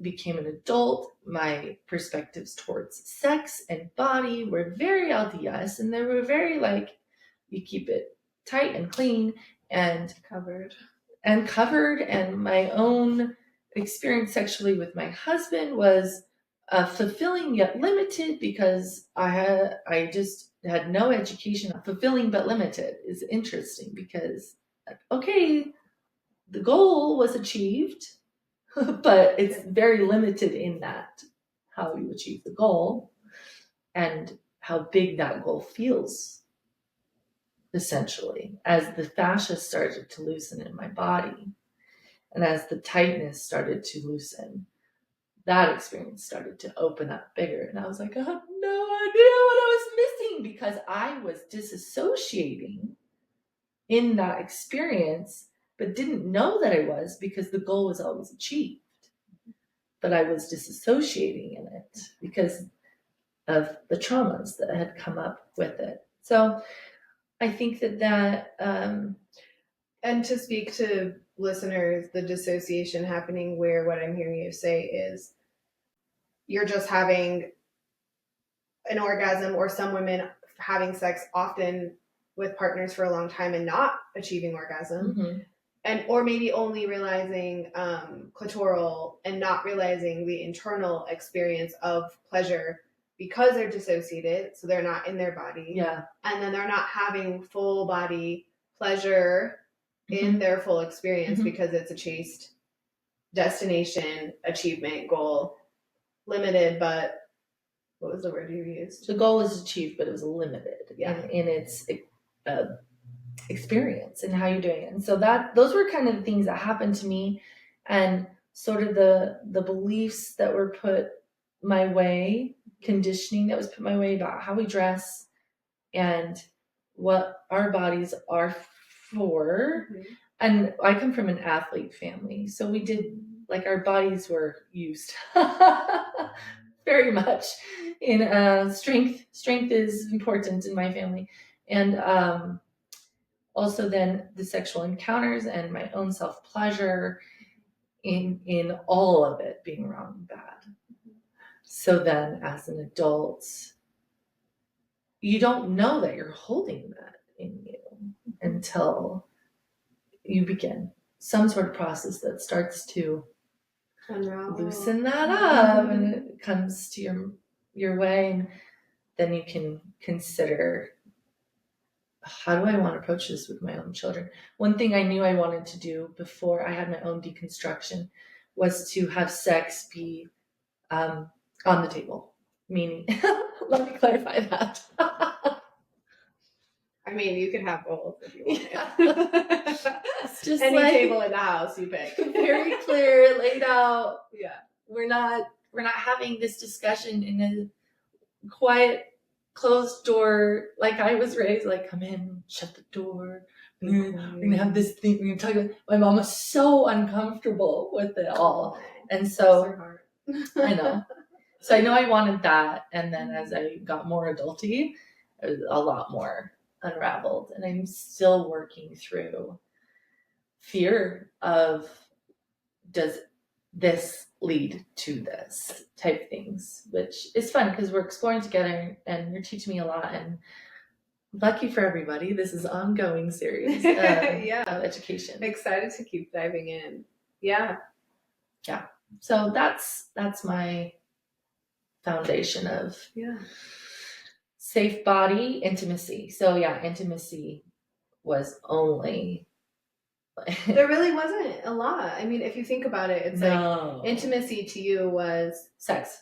became an adult. My perspectives towards sex and body were very LDS, and they were very like, you keep it tight and clean and covered. And my own experience sexually with my husband was fulfilling yet limited, because I just had no education. Fulfilling but limited is interesting because, okay, the goal was achieved, but it's very limited in that how you achieve the goal and how big that goal feels, essentially, as the fascia started to loosen in my body and as the tightness started to loosen. That experience started to open up bigger, and I was like, I have no idea what I was missing, because I was disassociating in that experience, but didn't know that I was, because the goal was always achieved. But I was disassociating in it because of the traumas that had come up with it. So I think that and to speak to listeners, the dissociation happening where what I'm hearing you say is you're just having an orgasm, or some women having sex often with partners for a long time and not achieving orgasm, or maybe only realizing clitoral and not realizing the internal experience of pleasure because they're dissociated, so they're not in their body. Yeah. And then they're not having full body pleasure in their full experience because it's a chased destination, achievement, goal, limited, but what was the word you used? The goal was achieved, but it was limited in its experience and how you're doing it. And so those were kind of the things that happened to me, and sort of the beliefs that were put my way, conditioning that was put my way about how we dress and what our bodies are for. And I come from an athlete family, so we did, like, our bodies were used very much in strength. Strength is important in my family. And also then the sexual encounters and my own self-pleasure in all of it being wrong and bad. So then as an adult, you don't know that you're holding that in you. until you begin some sort of process that starts to loosen that up and it comes to your way, and then you can consider, how do I want to approach this with my own children? One thing I knew I wanted to do before I had my own deconstruction was to have sex be on the table. Meaning, let me clarify that. I mean, you can have both if you want. Yeah. It's just any like, table in the house you pick. Very clear, laid out. Yeah. We're not having this discussion in a quiet, closed door like I was raised. Like, come in, shut the door. We're gonna have this thing. We're gonna talk about. My mom was so uncomfortable with it all, and so I know. So I know I wanted that, and then as I got more adulty, it was a lot more unraveled, and I'm still working through fear of, does this lead to this type things, which is fun because we're exploring together and you're teaching me a lot, and lucky for everybody, this is an ongoing series of education. Excited to keep diving in. Yeah. So that's my foundation of safe body, intimacy. So intimacy was only there really wasn't a lot. I mean, if you think about it, it's like intimacy to you was sex.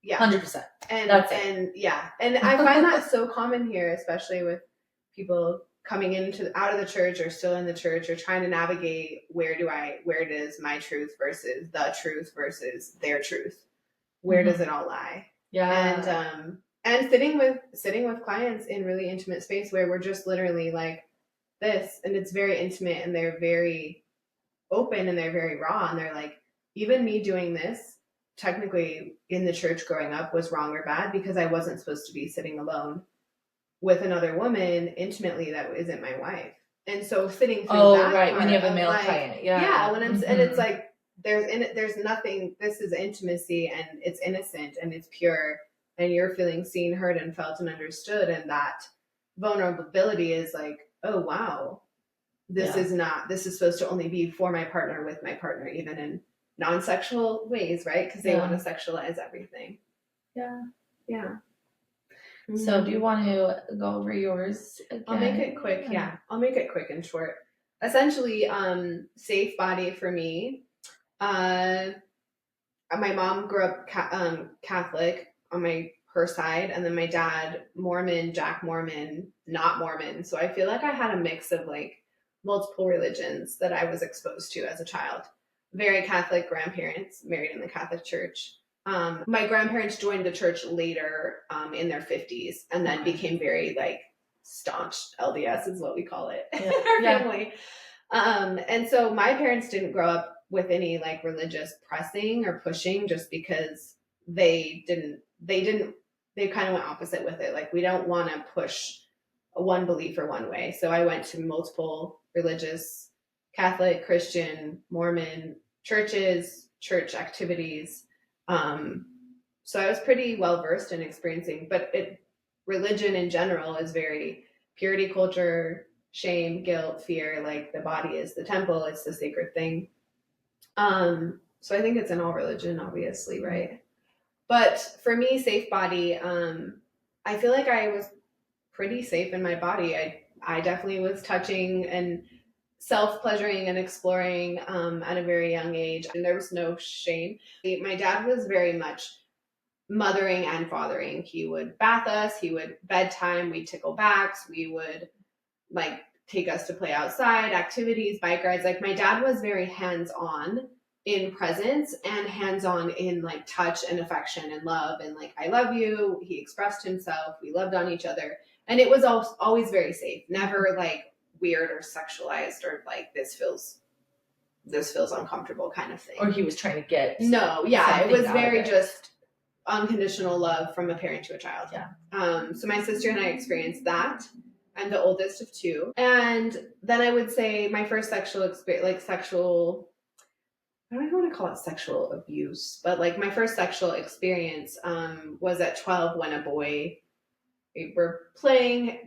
Yeah. 100%. And that's it. And I find that so common here, especially with people coming out of the church or still in the church or trying to navigate where does my truth versus the truth versus their truth? Where does it all lie? Yeah. And sitting with clients in really intimate space where we're just literally like this, and it's very intimate and they're very open and they're very raw, and they're like, even me doing this technically in the church growing up was wrong or bad because I wasn't supposed to be sitting alone with another woman intimately that isn't my wife. And so sitting through that right, when you have a male client. When I'm and it's like there's nothing, this is intimacy and it's innocent and it's pure and you're feeling seen, heard, and felt and understood, and that vulnerability is like, oh wow, this is supposed to only be for my partner, with my partner, even in non-sexual ways, right? Because they want to sexualize everything. Yeah. Mm-hmm. So do you want to go over yours again? I'll make it quick. Yeah, I'll make it quick and short. Essentially, safe body for me. My mom grew up Catholic on her side, and then my dad Mormon, Jack Mormon, not Mormon. So I feel like I had a mix of like multiple religions that I was exposed to as a child. Very Catholic grandparents, married in the Catholic Church. My grandparents joined the church later in their 50s and then became very like staunch LDS is what we call it in our family. And so my parents didn't grow up with any like religious pressing or pushing, just because they kind of went opposite with it. Like, we don't want to push one belief or one way. So I went to multiple religious, Catholic, Christian, Mormon churches, church activities. So I was pretty well versed in experiencing, but religion in general is very purity culture, shame, guilt, fear. Like, the body is the temple, it's the sacred thing. So I think it's in all religion, obviously, right? But for me, safe body, I feel like I was pretty safe in my body. I definitely was touching and self-pleasuring and exploring at a very young age, and there was no shame. My dad was very much mothering and fathering. He would bath us, he would bedtime, we'd tickle backs, we would like take us to play outside, activities, bike rides. Like, my dad was very hands-on in presence and hands-on in like touch and affection and love, and like, I love you. He expressed himself, we loved on each other, and it was always very safe, never like weird or sexualized or like this feels uncomfortable kind of thing. Or he was trying to get it was very just unconditional love from a parent to a child. So my sister and I experienced that. I'm the oldest of two, and then I would say my first sexual experience, like sexual, I don't even want to call it sexual abuse, but like my first sexual experience was at 12 when a boy, we were playing,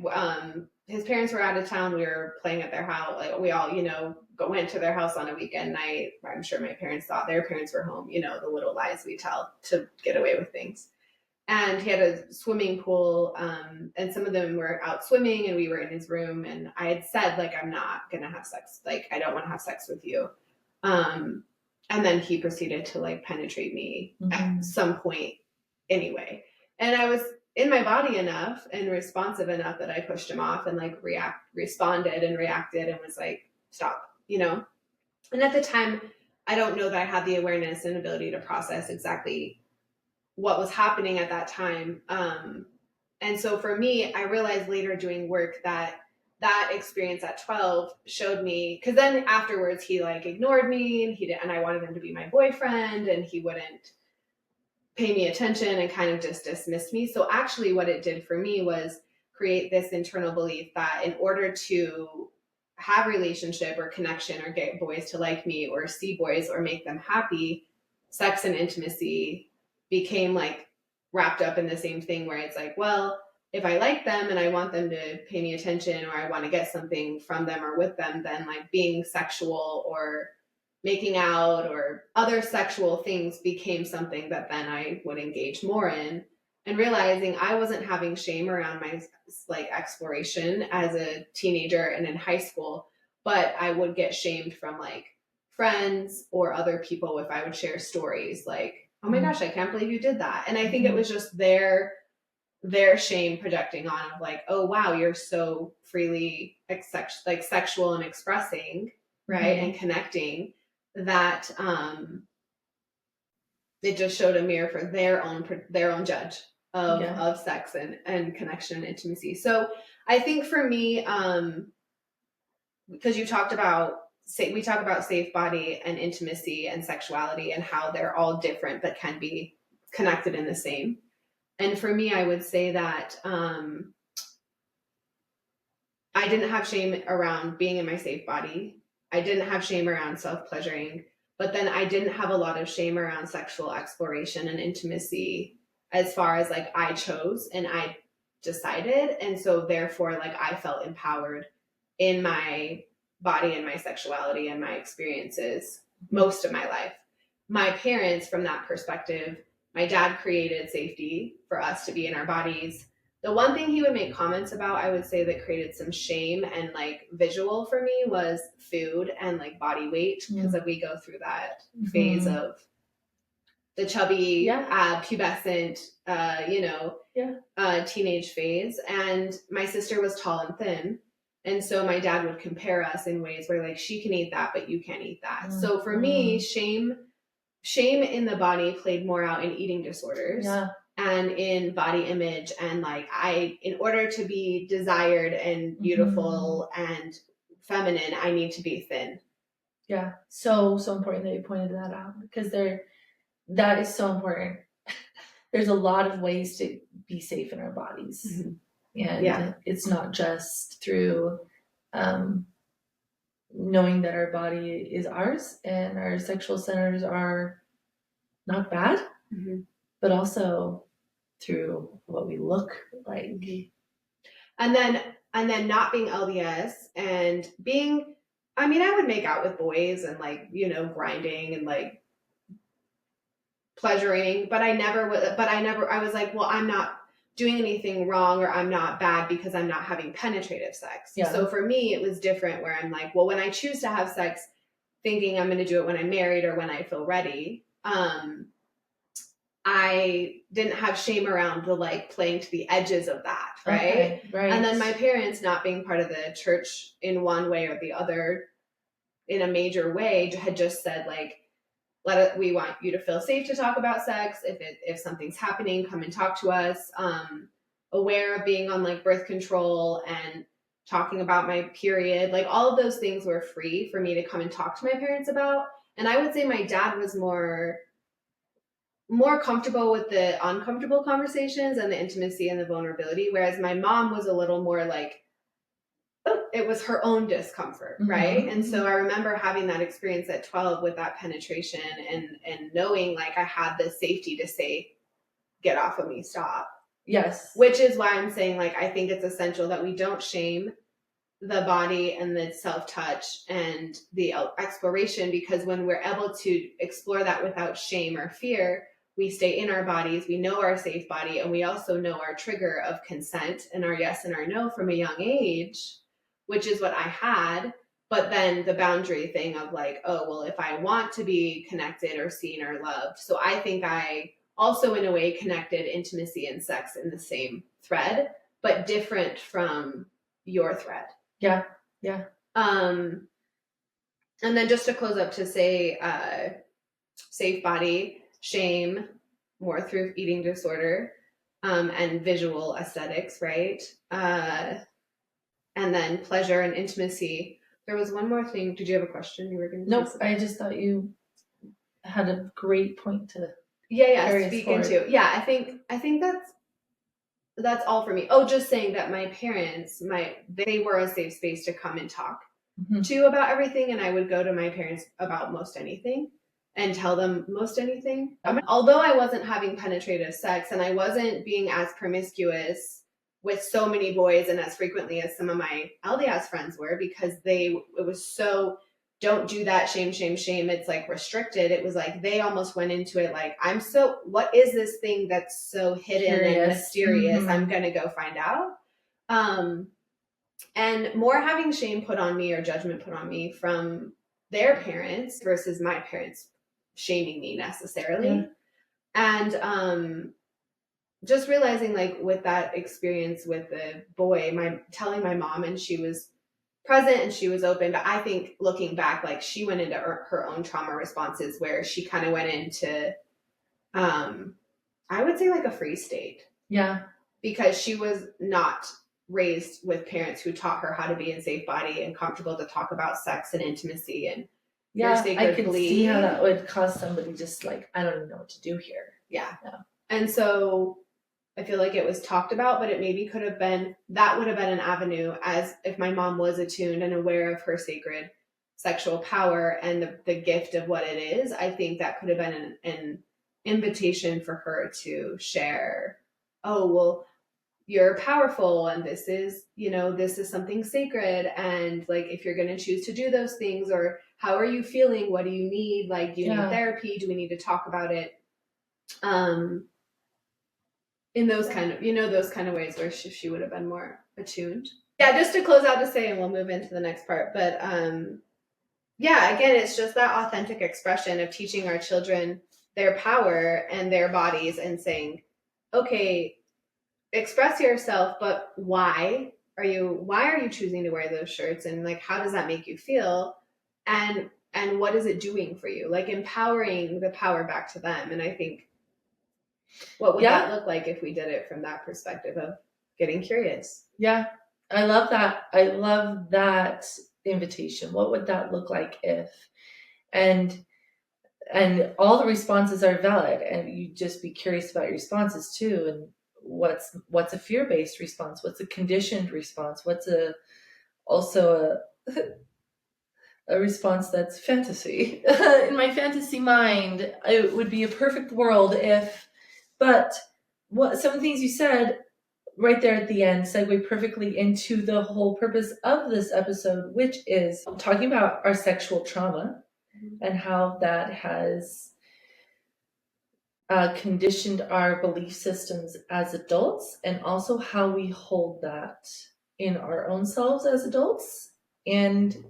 his parents were out of town. We were playing at their house. Like we all, went to their house on a weekend night. I'm sure my parents thought their parents were home, the little lies we tell to get away with things. And he had a swimming pool, and some of them were out swimming, and we were in his room. And I had said, like, I'm not going to have sex. Like, I don't want to have sex with you. And then he proceeded to, like, penetrate me at some point anyway. And I was in my body enough and responsive enough that I pushed him off and, like, responded and reacted and was like, stop, And at the time, I don't know that I had the awareness and ability to process exactly what was happening at that time. And so for me, I realized later doing work that experience at 12 showed me, because then afterwards he like ignored me and I wanted him to be my boyfriend and he wouldn't pay me attention and kind of just dismissed me. So actually what it did for me was create this internal belief that in order to have relationship or connection or get boys to like me or see boys or make them happy, sex and intimacy became like wrapped up in the same thing where it's like, well, if I like them and I want them to pay me attention or I want to get something from them or with them, then like being sexual or making out or other sexual things became something that then I would engage more in, and realizing I wasn't having shame around my like exploration as a teenager and in high school, but I would get shamed from like friends or other people if I would share stories like, oh my gosh, I can't believe you did that. And I think it was just their shame projecting on of like, oh wow, you're so freely like sexual and expressing, right, and connecting, that it just showed a mirror for their own judge of sex and connection and intimacy. So I think for me, because we talk about safe body and intimacy and sexuality and how they're all different but can be connected in the same. And for me, I would say that I didn't have shame around being in my safe body. I didn't have shame around self-pleasuring, but then I didn't have a lot of shame around sexual exploration and intimacy as far as like I chose and I decided. And so therefore, like I felt empowered in my body and my sexuality and my experiences most of my life. My parents, from that perspective, my dad created safety for us to be in our bodies. The one thing he would make comments about, I would say, that created some shame and like visual for me was food and like body weight, because like we go through that phase of the chubby, pubescent, teenage phase. And my sister was tall and thin. And so my dad would compare us in ways where like, she can eat that, but you can't eat that. So for me, shame in the body played more out in eating disorders and in body image. And like in order to be desired and beautiful and feminine, I need to be thin. Yeah. So important that you pointed that out, because that is so important. There's a lot of ways to be safe in our bodies. And it's not just through knowing that our body is ours and our sexual centers are not bad, but also through what we look like. And then not being LDS and being, I mean, I would make out with boys and like, grinding and like pleasuring, but I was like, well, I'm not doing anything wrong or I'm not bad because I'm not having penetrative sex. So for me, it was different where I'm like, well, when I choose to have sex, thinking I'm going to do it when I'm married or when I feel ready, I didn't have shame around the like playing to the edges of that. Right. Okay, right. And then my parents not being part of the church in one way or the other in a major way had just said like, we want you to feel safe to talk about sex. If something's happening, come and talk to us. Aware of being on like birth control and talking about my period, like all of those things were free for me to come and talk to my parents about. And I would say my dad was more comfortable with the uncomfortable conversations and the intimacy and the vulnerability, whereas my mom was a little more like, it was her own discomfort, right? And so I remember having that experience at 12 with that penetration and knowing like I had the safety to say, get off of me, stop. Yes. Which is why I'm saying like, I think it's essential that we don't shame the body and the self-touch and the exploration, because when we're able to explore that without shame or fear, we stay in our bodies, we know our safe body, and we also know our trigger of consent and our yes and our no from a young age, which is what I had. But then the boundary thing of like, oh, well, if I want to be connected or seen or loved. So I think I also, in a way, connected intimacy and sex in the same thread, but different from your thread. Yeah. And then just to close up to say, safe body, shame, more through eating disorder, and visual aesthetics, right? And then pleasure and intimacy. There was one more thing. Did you have a question you were going to Nope, I just thought you had a great point to speak into. Yeah, I think that's all for me. Oh, just saying that my parents, they were a safe space to come and talk to about everything, and I would go to my parents about most anything and tell them most anything. Although I wasn't having penetrative sex and I wasn't being as promiscuous with so many boys and as frequently as some of my LDS friends were, because it was so, don't do that, shame, shame, shame. It's like restricted. It was like they almost went into it like, what is this thing that's so hidden and mysterious? I'm going to go find out. And more having shame put on me or judgment put on me from their parents versus my parents shaming me necessarily. And just realizing, like, with that experience with the boy, telling my mom, and she was present and she was open, but I think looking back, like, she went into her own trauma responses where she kind of went into I would say like a free state. Yeah. Because she was not raised with parents who taught her how to be in safe body and comfortable to talk about sex and intimacy and your sacred I could see how that would cause somebody just like, I don't even know what to do here. Yeah. And so I feel like it was talked about, but it maybe would have been an avenue, as if my mom was attuned and aware of her sacred sexual power and the gift of what it is. I think that could have been an invitation for her to share, oh, well, you're powerful and this is something sacred, and like, if you're going to choose to do those things, or how are you feeling, what do you need, like, do you need therapy, do we need to talk about it, in those kind of ways where she would have been more attuned. Yeah, just to close out to say, and we'll move into the next part, but yeah, again, it's just that authentic expression of teaching our children their power and their bodies and saying, okay, express yourself, but why are you choosing to wear those shirts, and like, how does that make you feel, and what is it doing for you, like empowering the power back to them. And I think, what would that look like if we did it from that perspective of getting curious? Yeah, I love that. I love that invitation. What would that look like if, and all the responses are valid, and you just be curious about your responses too, and what's a fear-based response, what's a conditioned response, what's also a response that's fantasy. In my fantasy mind, it would be a perfect world if, but what some things you said right there at the end segue perfectly into the whole purpose of this episode, which is talking about our sexual trauma and how that has conditioned our belief systems as adults, and also how we hold that in our own selves as adults, and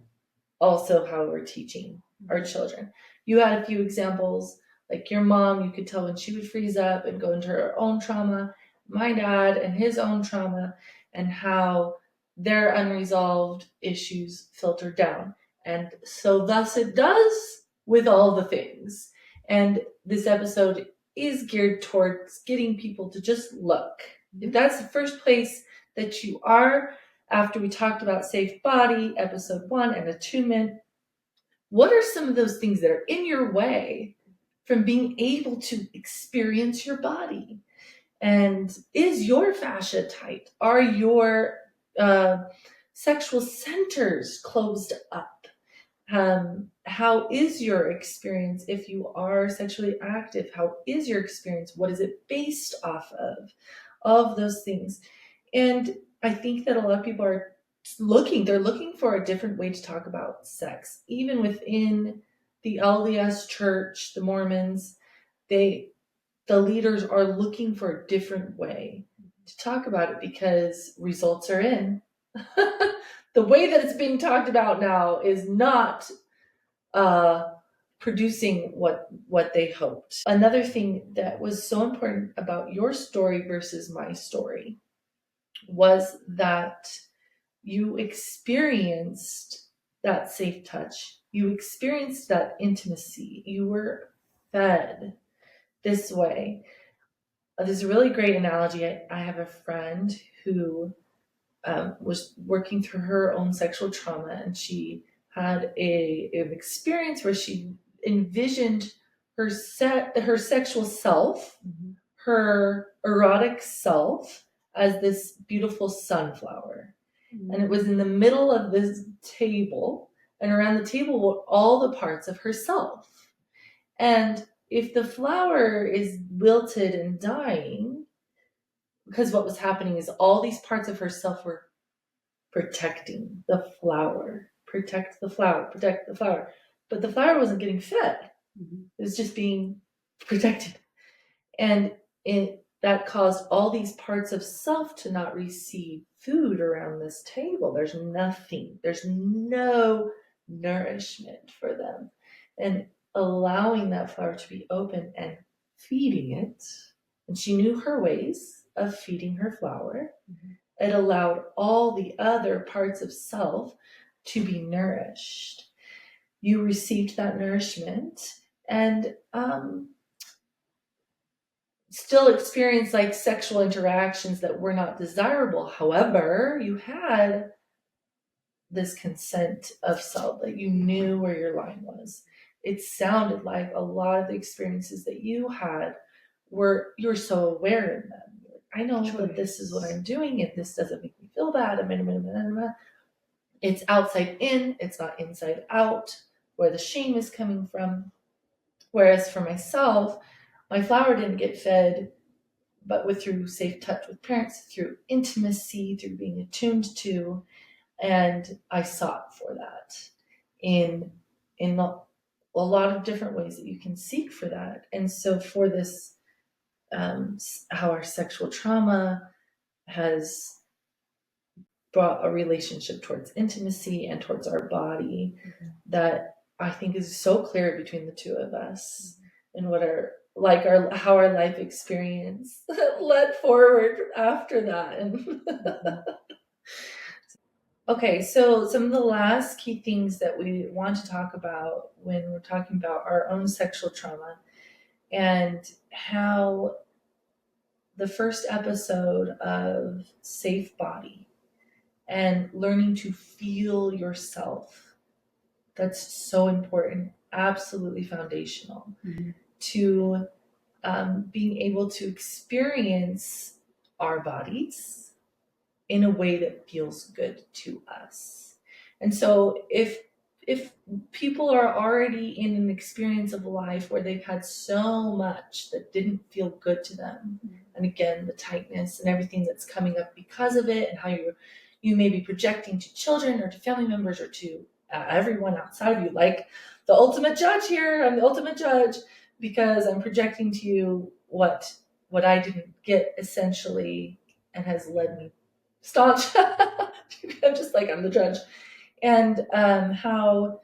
also how we're teaching our children. You had a few examples, like your mom, you could tell when she would freeze up and go into her own trauma, my dad and his own trauma, and how their unresolved issues filter down. And so thus it does with all the things. And this episode is geared towards getting people to just look. If that's the first place that you are, after we talked about safe body, episode 1, and attunement, what are some of those things that are in your way from being able to experience your body? And is your fascia tight? Are your sexual centers closed up? How is your experience if you are sexually active? How is your experience? What is it based off of? All of those things. And I think that a lot of people are they're looking for a different way to talk about sex. Even within the LDS church, the Mormons, the leaders are looking for a different way to talk about it because results are in. The way that it's being talked about now is not producing what they hoped. Another thing that was so important about your story versus my story was that you experienced that safe touch. You experienced that intimacy. You were fed this way. There's a really great analogy. I have a friend who was working through her own sexual trauma, and she had an experience where she envisioned her sexual self, her erotic self, as this beautiful sunflower. And it was in the middle of this table, and around the table were all the parts of herself. And if the flower is wilted and dying, because what was happening is all these parts of herself were protecting the flower, protect the flower, protect the flower. But the flower wasn't getting fed. It was just being protected. And that caused all these parts of self to not receive food around this table. There's nothing, there's no nourishment for them. And allowing that flower to be open and feeding it, and she knew her ways of feeding her flower. It allowed all the other parts of self to be nourished. You received that nourishment and still experienced like sexual interactions that were not desirable. However, you had this consent of self, that you knew where your line was. It sounded like a lot of the experiences that you had were, you were so aware in them. I know that this is what I'm doing, and this doesn't make me feel bad. It's outside in, it's not inside out, where the shame is coming from. Whereas for myself, my flower didn't get fed, but through safe touch with parents, through intimacy, through being attuned to, and I sought for that in a lot of different ways that you can seek for that. And so for this, how our sexual trauma has brought a relationship towards intimacy and towards our body that I think is so clear between the two of us, and what how our life experience led forward after that. Okay, so some of the last key things that we want to talk about when we're talking about our own sexual trauma, and how the first episode of Safe Body and learning to feel yourself, that's so important, absolutely foundational to being able to experience our bodies in a way that feels good to us. And so if people are already in an experience of life where they've had so much that didn't feel good to them, and again, the tightness and everything that's coming up because of it, and how you may be projecting to children or to family members or to everyone outside of you, like the ultimate judge here, I'm the ultimate judge, because I'm projecting to you what I didn't get, essentially, and has led me staunch. I'm just like, I'm the judge. And how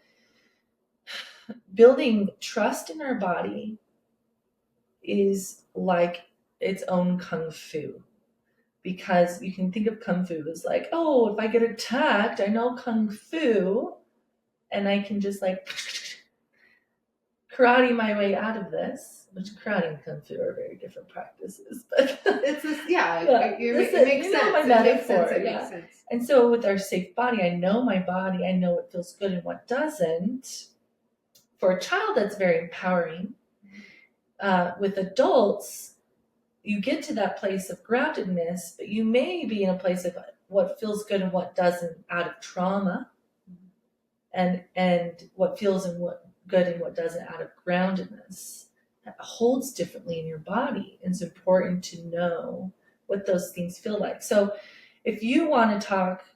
building trust in our body is like its own kung fu. Because you can think of kung fu as like, oh, if I get attacked, I know kung fu, and I can just like karate my way out of this. Which karate and kung fu are very different practices, but it's this, yeah, it makes sense. My metaphor, it makes sense. And so with our safe body, I know my body, I know what feels good and what doesn't. For a child, that's very empowering. With adults, you get to that place of groundedness, but you may be in a place of what feels good and what doesn't out of trauma, and what feels and what good and what doesn't out of groundedness. That holds differently in your body. And it's important to know what those things feel like. So if you want to talk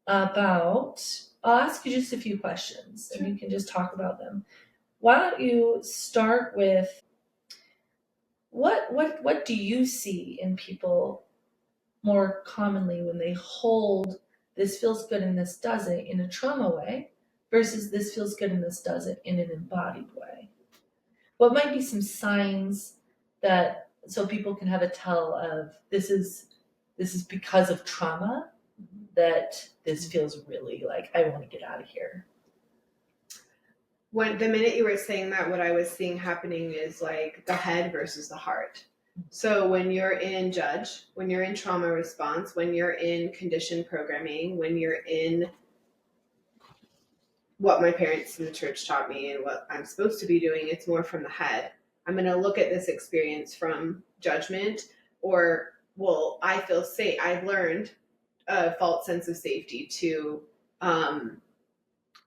about, I'll ask you just a few questions and you can just talk about them. Why don't you start with what do you see in people more commonly when they hold this feels good and this doesn't in a trauma way versus this feels good and this doesn't in an embodied way? What might be some signs that so people can have a tell of this is because of trauma that this feels really like I want to get out of here? When the minute you were saying that, what I was seeing happening is like the head versus the heart. So when you're in judge, when you're in trauma response, when you're in conditioned programming, when you're in what my parents in the church taught me and what I'm supposed to be doing, it's more from the head. I'm going to look at this experience from judgment, or, well, I feel safe. I've learned a false sense of safety to, well,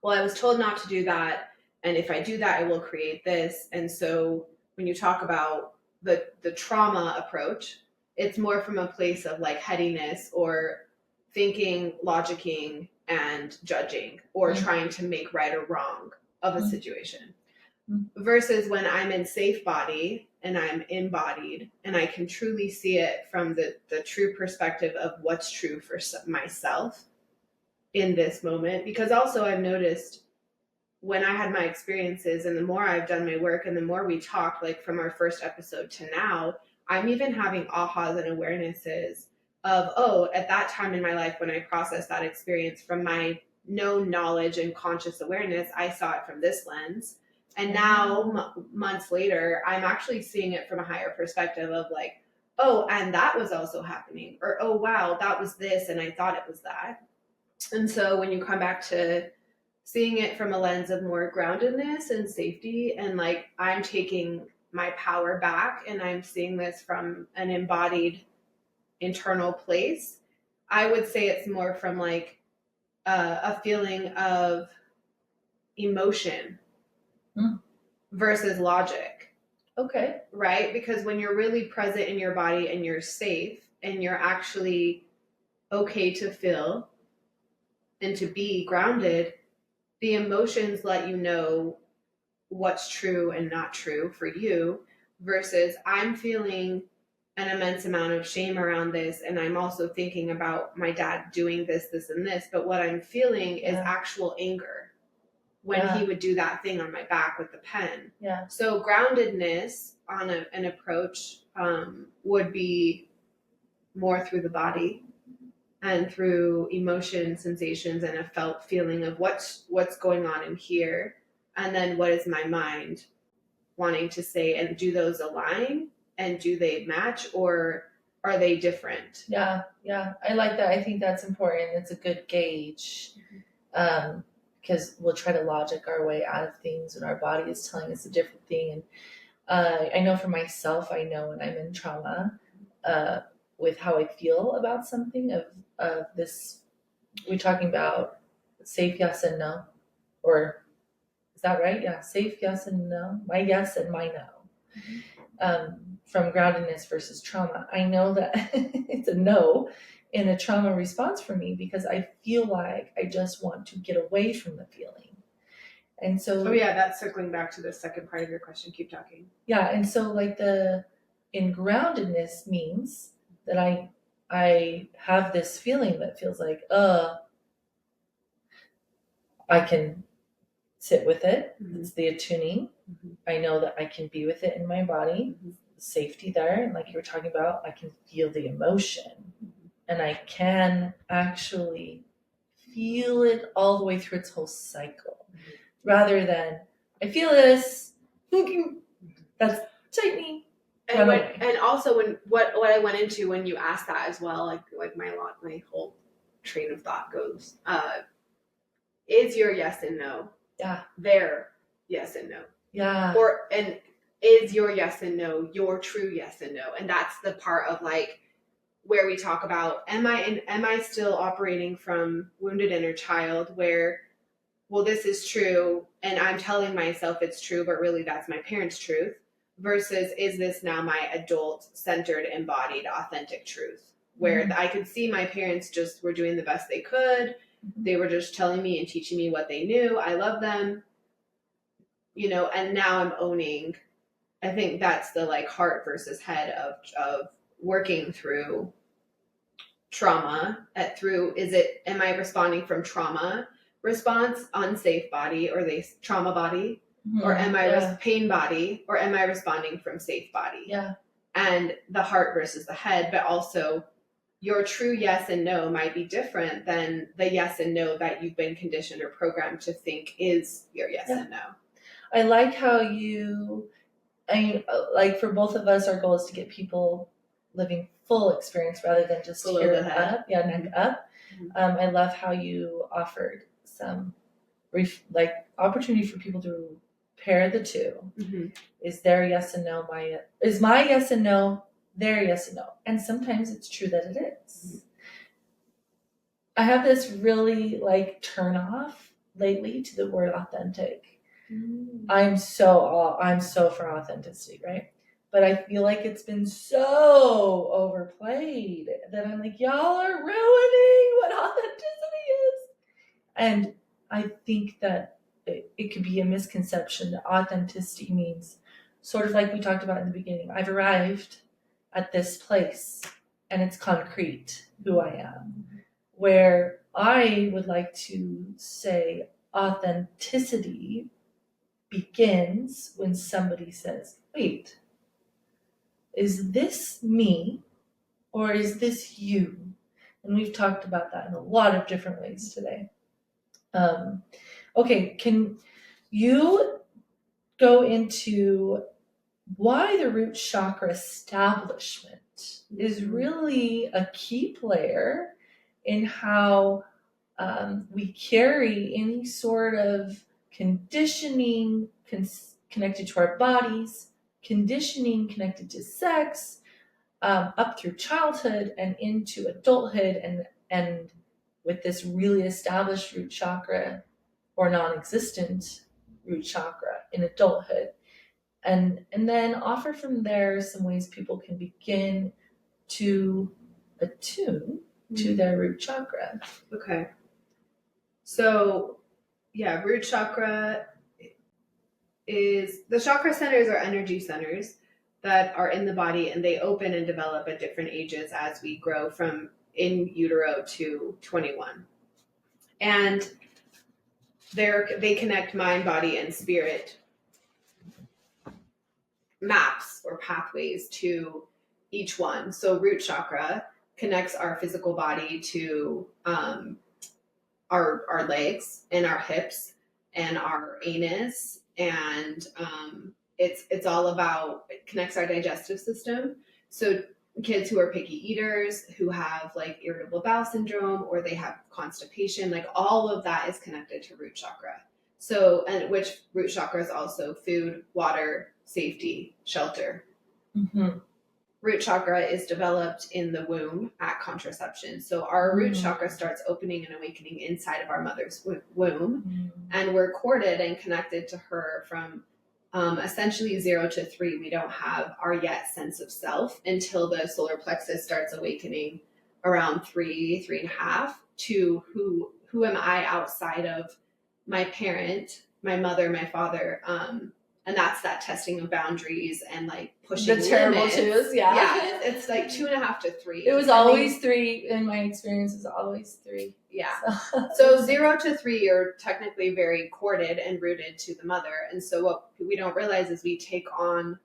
I was told not to do that. And if I do that, I will create this. And so when you talk about the trauma approach, it's more from a place of like headiness or thinking, logicking, and judging, or trying to make right or wrong of a situation. Versus when I'm in safe body and I'm embodied and I can truly see it from the true perspective of what's true for myself in this moment. Because also I've noticed when I had my experiences and the more I've done my work and the more we talked, like from our first episode to now, I'm even having ahas and awarenesses of, oh, at that time in my life when I processed that experience from my known knowledge and conscious awareness, I saw it from this lens. And now months later, I'm actually seeing it from a higher perspective of like, oh, and that was also happening. Or, oh, wow, that was this and I thought it was that. And so when you come back to seeing it from a lens of more groundedness and safety, and like I'm taking my power back and I'm seeing this from an embodied internal place, I would say it's more from like a feeling of emotion versus logic. Okay. Right? Because when you're really present in your body and you're safe and you're actually okay to feel and to be grounded, the emotions let you know what's true and not true for you, versus I'm feeling an immense amount of shame around this, and I'm also thinking about my dad doing this, this, and this, but what I'm feeling is actual anger when he would do that thing on my back with the pen. Yeah. So groundedness on an approach would be more through the body and through emotion, sensations, and a felt feeling of what's going on in here, and then what is my mind wanting to say, and do those align, and do they match, or are they different? Yeah, I like that. I think that's important. It's a good gauge, because we'll try to logic our way out of things when our body is telling us a different thing. And I know for myself, I know when I'm in trauma, with how I feel about something of this, we're talking about safe yes and no, or is that right? Yeah, safe yes and no, my yes and my no. From groundedness versus trauma, I know that it's a no in a trauma response for me because I feel like I just want to get away from the feeling. And so, oh yeah, that's circling back to the second part of your question. Keep talking. Yeah, and so like in groundedness means that I have this feeling that feels like, I can sit with it. Mm-hmm. It's the attuning. Mm-hmm. I know that I can be with it in my body. Mm-hmm. Safety there, and like you were talking about, I can feel the emotion. Mm-hmm. And I can actually feel it all the way through its whole cycle. Mm-hmm. Rather than, I feel this, that's tightening. And also when what I went into when you asked that as well, like my whole train of thought goes, is your yes and no their yes and no? Yeah. And is your yes and no your true yes and no? And that's the part of like where we talk about, am I still operating from wounded inner child where, well, this is true and I'm telling myself it's true, but really that's my parents' truth, versus is this now my adult centered embodied authentic truth where I could see my parents just were doing the best they could They were just telling me and teaching me what they knew. I love them, and now I'm owning. I think that's the like heart versus head of working through trauma. Am I responding from trauma response, unsafe body, or the trauma body, or am I pain body, or am I responding from safe body? Yeah. And the heart versus the head, but also your true yes and no might be different than the yes and no that you've been conditioned or programmed to think is your yes and no. I like how like for both of us, our goal is to get people living full experience rather than just Below here the head. up, neck up. I love how you offered some opportunity for people to pair the two. Is their yes and no is my yes and no their yes and no? And sometimes it's true that it is. I have this really turn off lately to the word authentic. I'm so for authenticity, right? But I feel like it's been so overplayed that I'm like, y'all are ruining what authenticity is. And I think that it could be a misconception that authenticity means sort of like we talked about in the beginning. I've arrived at this place and it's concrete who I am. Where I would like to say authenticity begins when somebody says, wait, is this me or is this you? And we've talked about that in a lot of different ways today. Okay, can you go into why the root chakra establishment is really a key player in how we carry any sort of conditioning connected to our bodies, conditioning connected to sex, up through childhood and into adulthood, and with this really established root chakra or non-existent root chakra in adulthood, and then offer from there some ways people can begin to attune to their root chakra. Okay. So, yeah, root chakra is the chakra centers are energy centers that are in the body, and they open and develop at different ages as we grow from in utero to 21. And they connect mind, body, and spirit maps or pathways to each one. So root chakra connects our physical body to our legs and our hips and our anus, and it's all about, it connects our digestive system. So kids who are picky eaters, who have irritable bowel syndrome, or they have constipation, all of that is connected to root chakra. So, and which root chakra is also food, water, safety, shelter. Root chakra is developed in the womb at contraception. So our root chakra starts opening and awakening inside of our mother's womb, and we're corded and connected to her from essentially 0 to 3. We don't have our yet sense of self until the solar plexus starts awakening around 3.5 to who am I outside of my parent, my mother, my father, and that's that testing of boundaries and pushing the terrible limits. twos. Yeah, it's 2.5 to 3. It was always 3 in my experience. Is always 3. Yeah. So 0 to 3, you're technically very corded and rooted to the mother, and so what we don't realize is we take on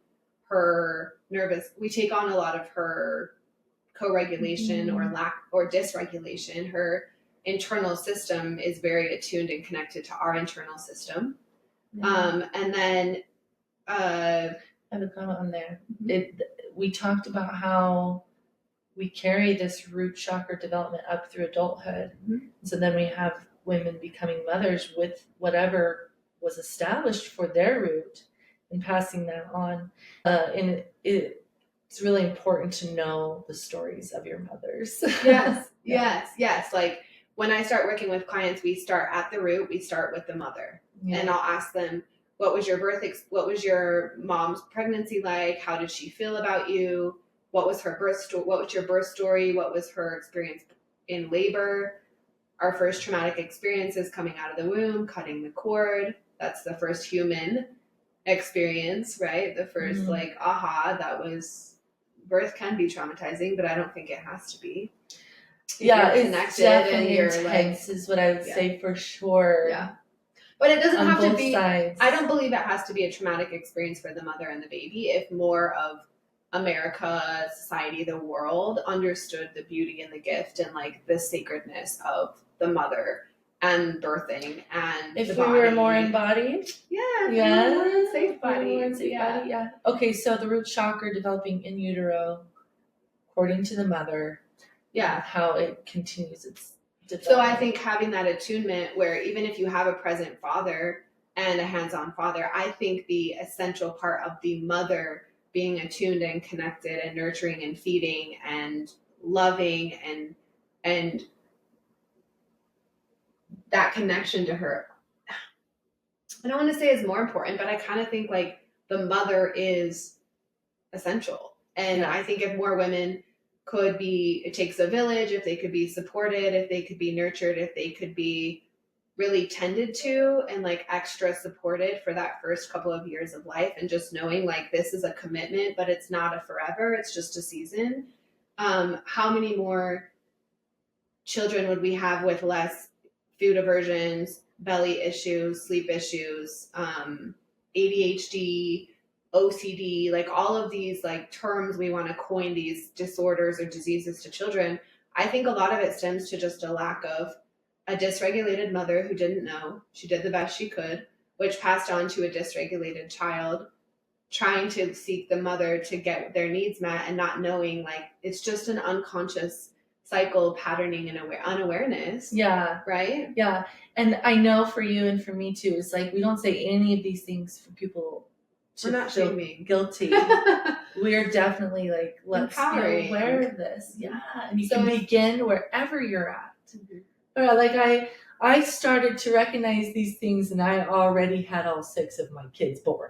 a lot of her co-regulation or lack or dysregulation. Her internal system is very attuned and connected to our internal system. And then I have a comment on there. We talked about how we carry this root chakra development up through adulthood. So then we have women becoming mothers with whatever was established for their root and passing that on. And it's really important to know the stories of your mothers. Yes. When I start working with clients, we start at the root. We start with the mother. And I'll ask them, what was your mom's pregnancy like? How did she feel about you? What was her birth story? What was your birth story? What was her experience in labor? our first traumatic experiences coming out of the womb, cutting the cord. That's the first human experience, right? The first like, aha, that was, birth can be traumatizing, but I don't think it has to be. Yeah, it's definitely intense, is what I would say for sure. Yeah. But it doesn't have to be, sides. I don't believe it has to be a traumatic experience for the mother and the baby. If more of America, society, the world understood the beauty and the gift and like the sacredness of the mother and birthing and if the we body. were more embodied. Yeah, more in safe body. Yeah. Okay, so the root chakra developing in utero, according to the mother. Yeah. How it continues its development. So I think having that attunement where even if you have a present father and a hands-on father, I think the essential part of the mother being attuned and connected and nurturing and feeding and loving and that connection to her, I don't want to say is more important, but I kind of think like the mother is essential. And I think if more women could be, it takes a village, if they could be supported, if they could be nurtured, if they could be really tended to and like extra supported for that first couple of years of life, and just knowing like this is a commitment, but it's not a forever, it's just a season. How many more children would we have with less food aversions, belly issues, sleep issues, ADHD, OCD, like all of these like terms we want to coin these disorders or diseases to children. I think a lot of it stems to just a lack of a dysregulated mother who didn't know. She did the best she could, which passed on to a dysregulated child trying to seek the mother to get their needs met and not knowing, like it's just an unconscious cycle patterning and unawareness. Yeah. Right? Yeah. And I know for you and for me too, it's like we don't say any of these things for people to We're not feel shaming. guilty. We're definitely like, let's empowering. be aware of this. Yeah. And you can begin wherever you're at. Like I started to recognize these things and I already had all 6 of my kids born.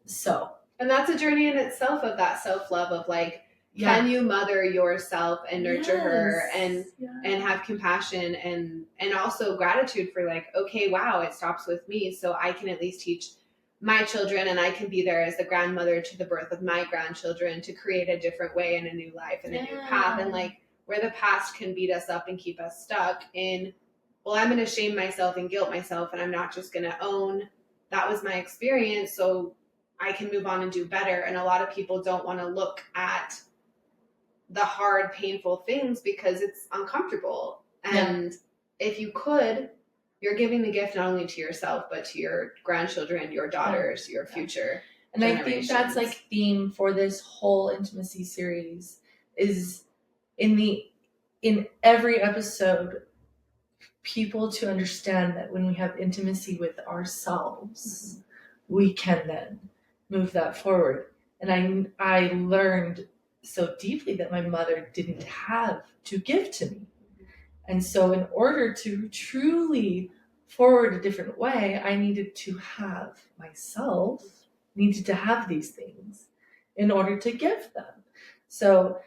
So. And that's a journey in itself of that self-love of like, can you mother yourself and nurture her and have compassion and also gratitude for like, okay, wow, it stops with me, so I can at least teach my children and I can be there as the grandmother to the birth of my grandchildren to create a different way and a new life and a new path. And like where the past can beat us up and keep us stuck in, well, I'm going to shame myself and guilt myself and I'm not just going to own that was my experience so I can move on and do better. And a lot of people don't want to look at the hard, painful things because it's uncomfortable. And if you could, you're giving the gift not only to yourself, but to your grandchildren, your daughters, your future And I think that's like theme for this whole intimacy series is in every episode, people to understand that when we have intimacy with ourselves, we can then move that forward. And I learned so deeply that my mother didn't have to give to me. And so in order to truly forward a different way, I needed to have myself, needed to have these things in order to give them. So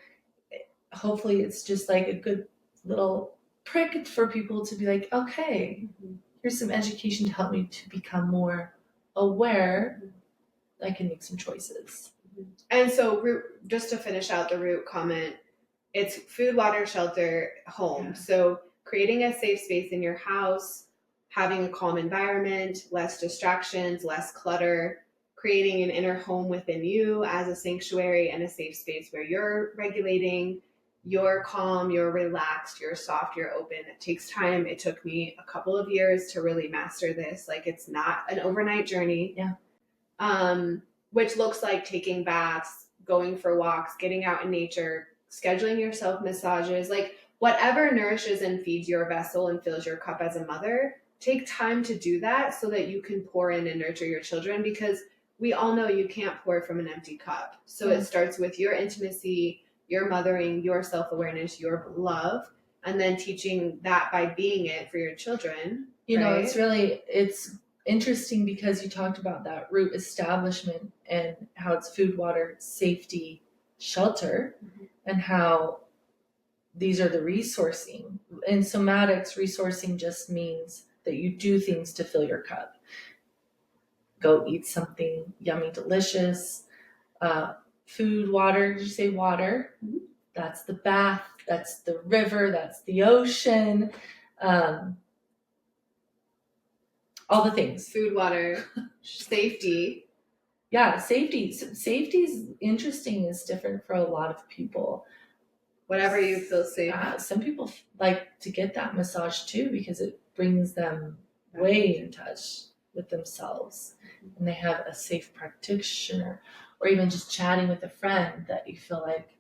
hopefully it's just like a good little prick for people to be like, okay, here's some education to help me to become more aware. I can make some choices. And so just to finish out the root comment, it's food, water, shelter, home. So creating a safe space in your house, having a calm environment, less distractions, less clutter, creating an inner home within you as a sanctuary and a safe space where you're regulating, you're calm, you're relaxed, you're soft, you're open. It takes time. It took me a couple of years to really master this. Like it's not an overnight journey. Which looks like taking baths, going for walks, getting out in nature, scheduling yourself massages, like whatever nourishes and feeds your vessel and fills your cup as a mother. Take time to do that so that you can pour in and nurture your children, because we all know you can't pour from an empty cup. So it starts with your intimacy, your mothering, your self-awareness, your love, and then teaching that by being it for your children. You know, it's interesting because you talked about that root establishment and how it's food, water, safety, shelter, and how these are the resourcing. In somatics, resourcing just means that you do things to fill your cup. Go eat something yummy, delicious, food, water. Did you say water? Mm-hmm. That's the bath, that's the river, that's the ocean, all the things. Food, water, safety. Yeah, safety is interesting. It's different for a lot of people. Whatever you feel safe. Some people like to get that massage too because it brings them way in touch with themselves, and they have a safe practitioner, or even just chatting with a friend that you feel like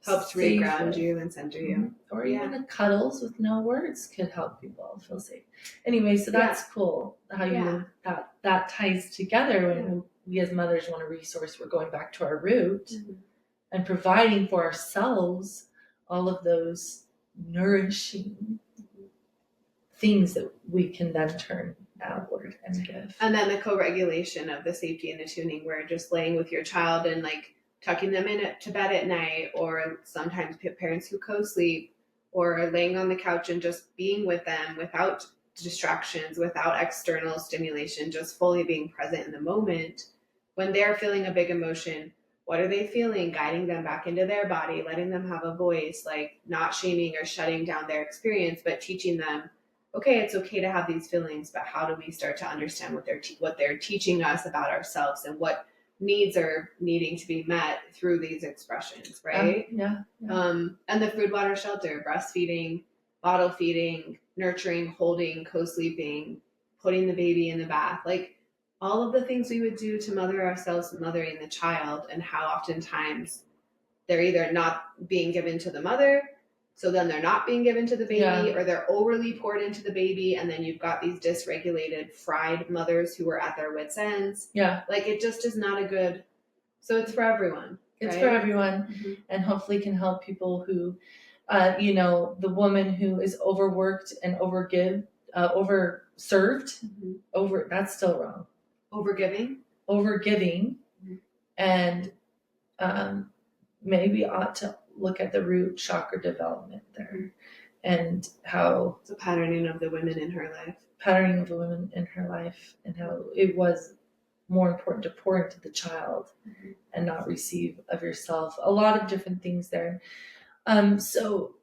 helps reground you and center you. Or even the cuddles with no words could help people feel safe. Anyway, so that's cool how you that ties together when we as mothers want a resource. We're going back to our root and providing for ourselves all of those nourishing things that we can then turn outward and give. And then the co-regulation of the safety and attuning, where just laying with your child and like tucking them in to bed at night, or sometimes parents who co-sleep, or laying on the couch and just being with them without distractions, without external stimulation, just fully being present in the moment. When they're feeling a big emotion, what are they feeling? Guiding them back into their body, letting them have a voice, like not shaming or shutting down their experience, but teaching them, okay, it's okay to have these feelings, but how do we start to understand what they're teaching us about ourselves and what needs are needing to be met through these expressions, right? Yeah. And the food, water, shelter, breastfeeding, bottle feeding, nurturing, holding, co-sleeping, putting the baby in the bath, like all of the things we would do to mother ourselves, mothering the child, and how oftentimes they're either not being given to the mother, so then they're not being given to the baby, or they're overly poured into the baby, and then you've got these dysregulated, fried mothers who are at their wits' ends. Yeah. Like it just is not a good, so it's for everyone. It's for everyone, and hopefully can help people who, the woman who is overworked and overserved, that's still wrong. Overgiving, and maybe ought to look at the root chakra development there, and how the patterning of the women in her life, and how it was more important to pour into the child and not receive of yourself. A lot of different things there. So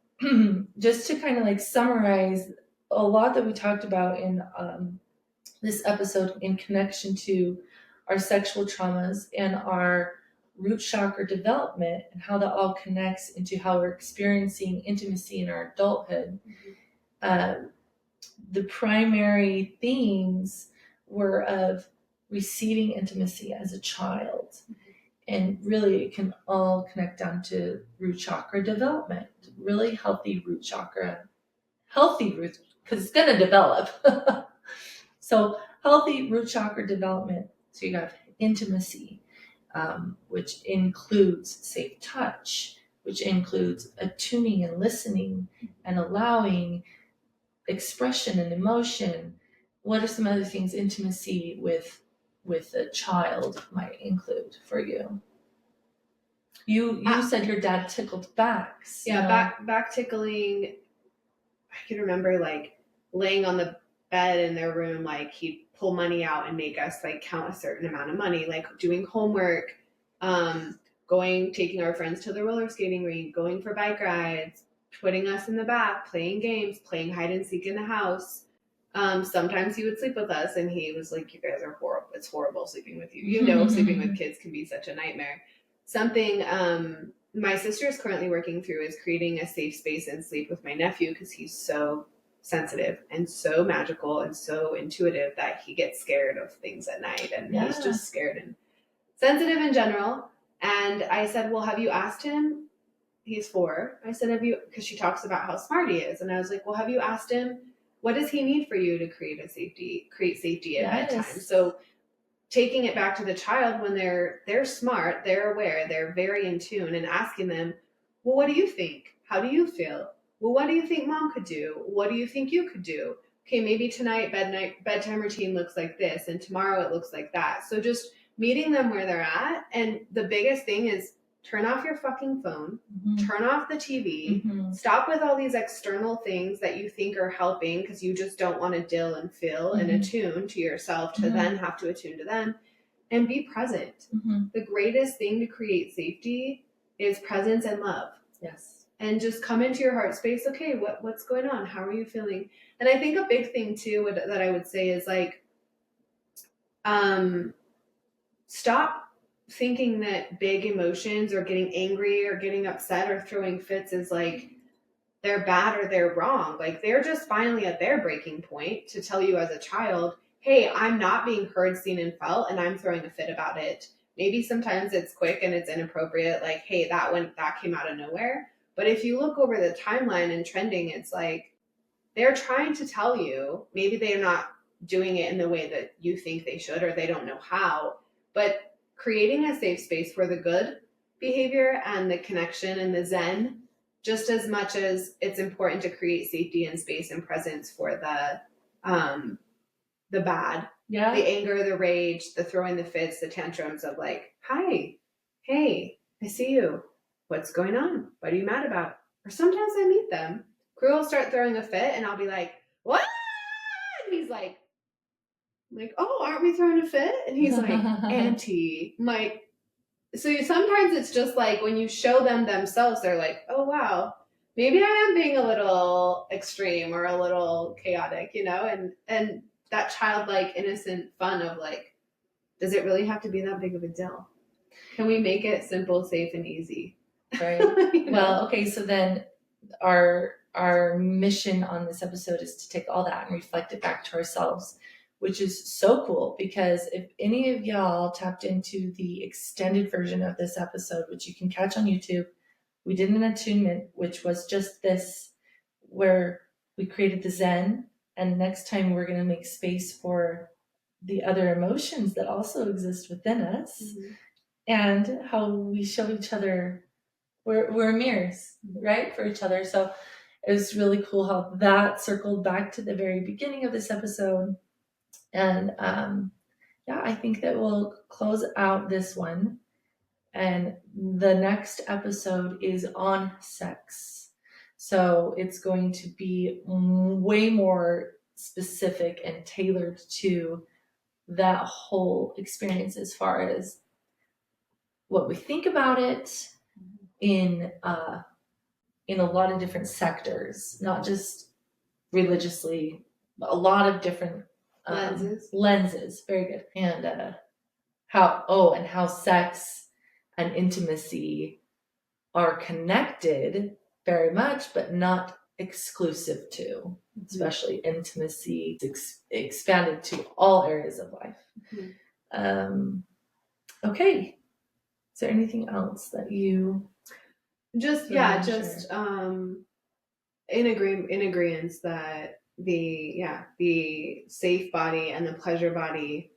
just to kind of like summarize a lot that we talked about in this episode in connection to our sexual traumas and our root chakra development, and how that all connects into how we're experiencing intimacy in our adulthood. The primary themes were of receiving intimacy as a child. And really it can all connect down to root chakra development. Really healthy root, because it's going to develop. So healthy root chakra development. So you have intimacy, which includes safe touch, which includes attuning and listening and allowing expression and emotion. What are some other things intimacy with a child might include for you? You said your dad tickled backs. Back tickling. I can remember like laying on the bed in their room, like he'd pull money out and make us like count a certain amount of money, like doing homework, taking our friends to the roller skating rink, going for bike rides, putting us in the bath, playing games, playing hide and seek in the house. Sometimes he would sleep with us, and he was like, you guys are horrible. It's horrible sleeping with you. Sleeping with kids can be such a nightmare. Something my sister is currently working through is creating a safe space and sleep with my nephew, because he's so sensitive and so magical and so intuitive that he gets scared of things at night, and he's just scared and sensitive in general. And I said, well, have you asked him? He's 4. I said, because she talks about how smart he is. And I was like, well, have you asked him, what does he need for you to create safety at bedtime? So taking it back to the child, when they're smart, they're aware, they're very in tune, and asking them, well, what do you think? How do you feel? Well, what do you think mom could do? What do you think you could do? Okay, maybe tonight bedtime routine looks like this, and tomorrow it looks like that. So just meeting them where they're at. And the biggest thing is turn off your fucking phone, Mhm. turn off the TV, Mhm. stop with all these external things that you think are helping because you just don't want to dill and feel and Mhm. attune to yourself to Mhm. then have to attune to them, and be present. Mhm. The greatest thing to create safety is presence and love. Yes. And just come into your heart space. Okay, what's going on? How are you feeling? And I think a big thing too that I would say is like, stop thinking that big emotions or getting angry or getting upset or throwing fits is like they're bad or they're wrong. Like they're just finally at their breaking point to tell you as a child, hey, I'm not being heard, seen, and felt, and I'm throwing a fit about it. Maybe sometimes it's quick and it's inappropriate, like, hey, that came out of nowhere. But if you look over the timeline and trending, it's like they're trying to tell you, maybe they're not doing it in the way that you think they should or they don't know how, but creating a safe space for the good behavior and the connection and the zen, just as much as it's important to create safety and space and presence for the bad, Yeah. the anger, the rage, the throwing the fits, the tantrums of like, hi, hey, I see you. What's going on? What are you mad about? Or sometimes I meet them. Crew will start throwing a fit and I'll be like, what? And he's like, oh, aren't we throwing a fit? And he's like, Auntie. I'm like, so sometimes it's just like when you show them themselves, they're like, oh, wow, maybe I am being a little extreme or a little chaotic, and that childlike, innocent fun of like, does it really have to be that big of a deal? Can we make it simple, safe, and easy? Right. You know? Well, okay, so then our mission on this episode is to take all that and reflect it back to ourselves, which is so cool because if any of y'all tapped into the extended version of this episode, which you can catch on YouTube, we did an attunement, which was just this, where we created the Zen, and next time we're going to make space for the other emotions that also exist within us, and how we show each other we're mirrors, right, for each other. So it was really cool how that circled back to the very beginning of this episode. And yeah, I think that we'll close out this one. And the next episode is on sex. So it's going to be way more specific and tailored to that whole experience as far as what we think about it in a lot of different sectors, not just religiously, but a lot of different lenses. Very good. And how sex and intimacy are connected very much, but not exclusive to. Especially intimacy expanded to all areas of life. Okay. Is there anything else that you just in agreement that the safe body and the pleasure body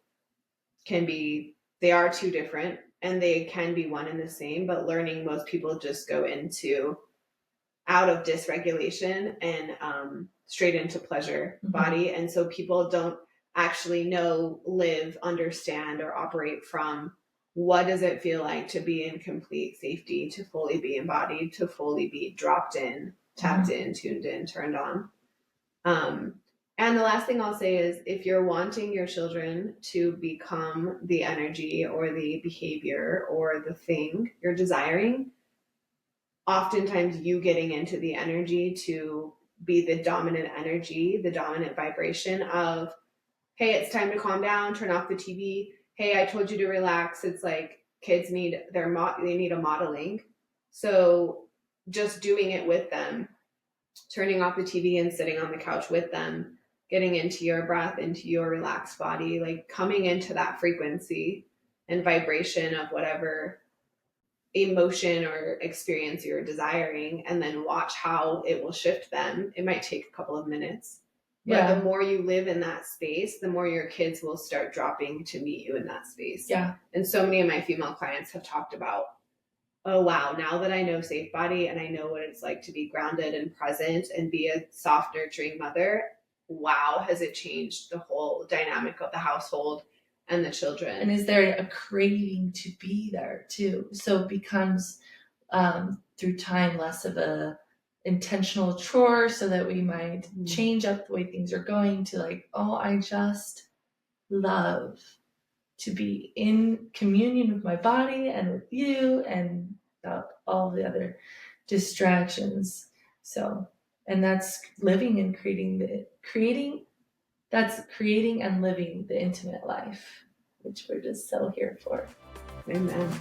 they are two different and they can be one and the same, but learning, most people just go into out of dysregulation and straight into pleasure body, and so people don't actually know, live, understand, or operate from what does it feel like to be in complete safety, to fully be embodied, to fully be dropped in, tapped in, tuned in, turned on. And the last thing I'll say is, if you're wanting your children to become the energy or the behavior or the thing you're desiring, oftentimes you getting into the energy to be the dominant energy, the dominant vibration of, hey, it's time to calm down, turn off the TV. Hey, I told you to relax. It's like kids need they need a modeling. So just doing it with them, turning off the TV and sitting on the couch with them, getting into your breath, into your relaxed body, like coming into that frequency and vibration of whatever emotion or experience you're desiring, and then watch how it will shift them. It might take a couple of minutes. But the more you live in that space, the more your kids will start dropping to meet you in that space. Yeah. And so many of my female clients have talked about, oh, wow, now that I know safe body and I know what it's like to be grounded and present and be a soft, nurturing mother, wow, has it changed the whole dynamic of the household and the children. And is there a craving to be there too? So it becomes through time less of a intentional chore, so that we might change up the way things are going to like, oh, I just love to be in communion with my body and with you and without all the other distractions. So, and that's living and that's creating and living the intimate life, which we're just so here for. Amen.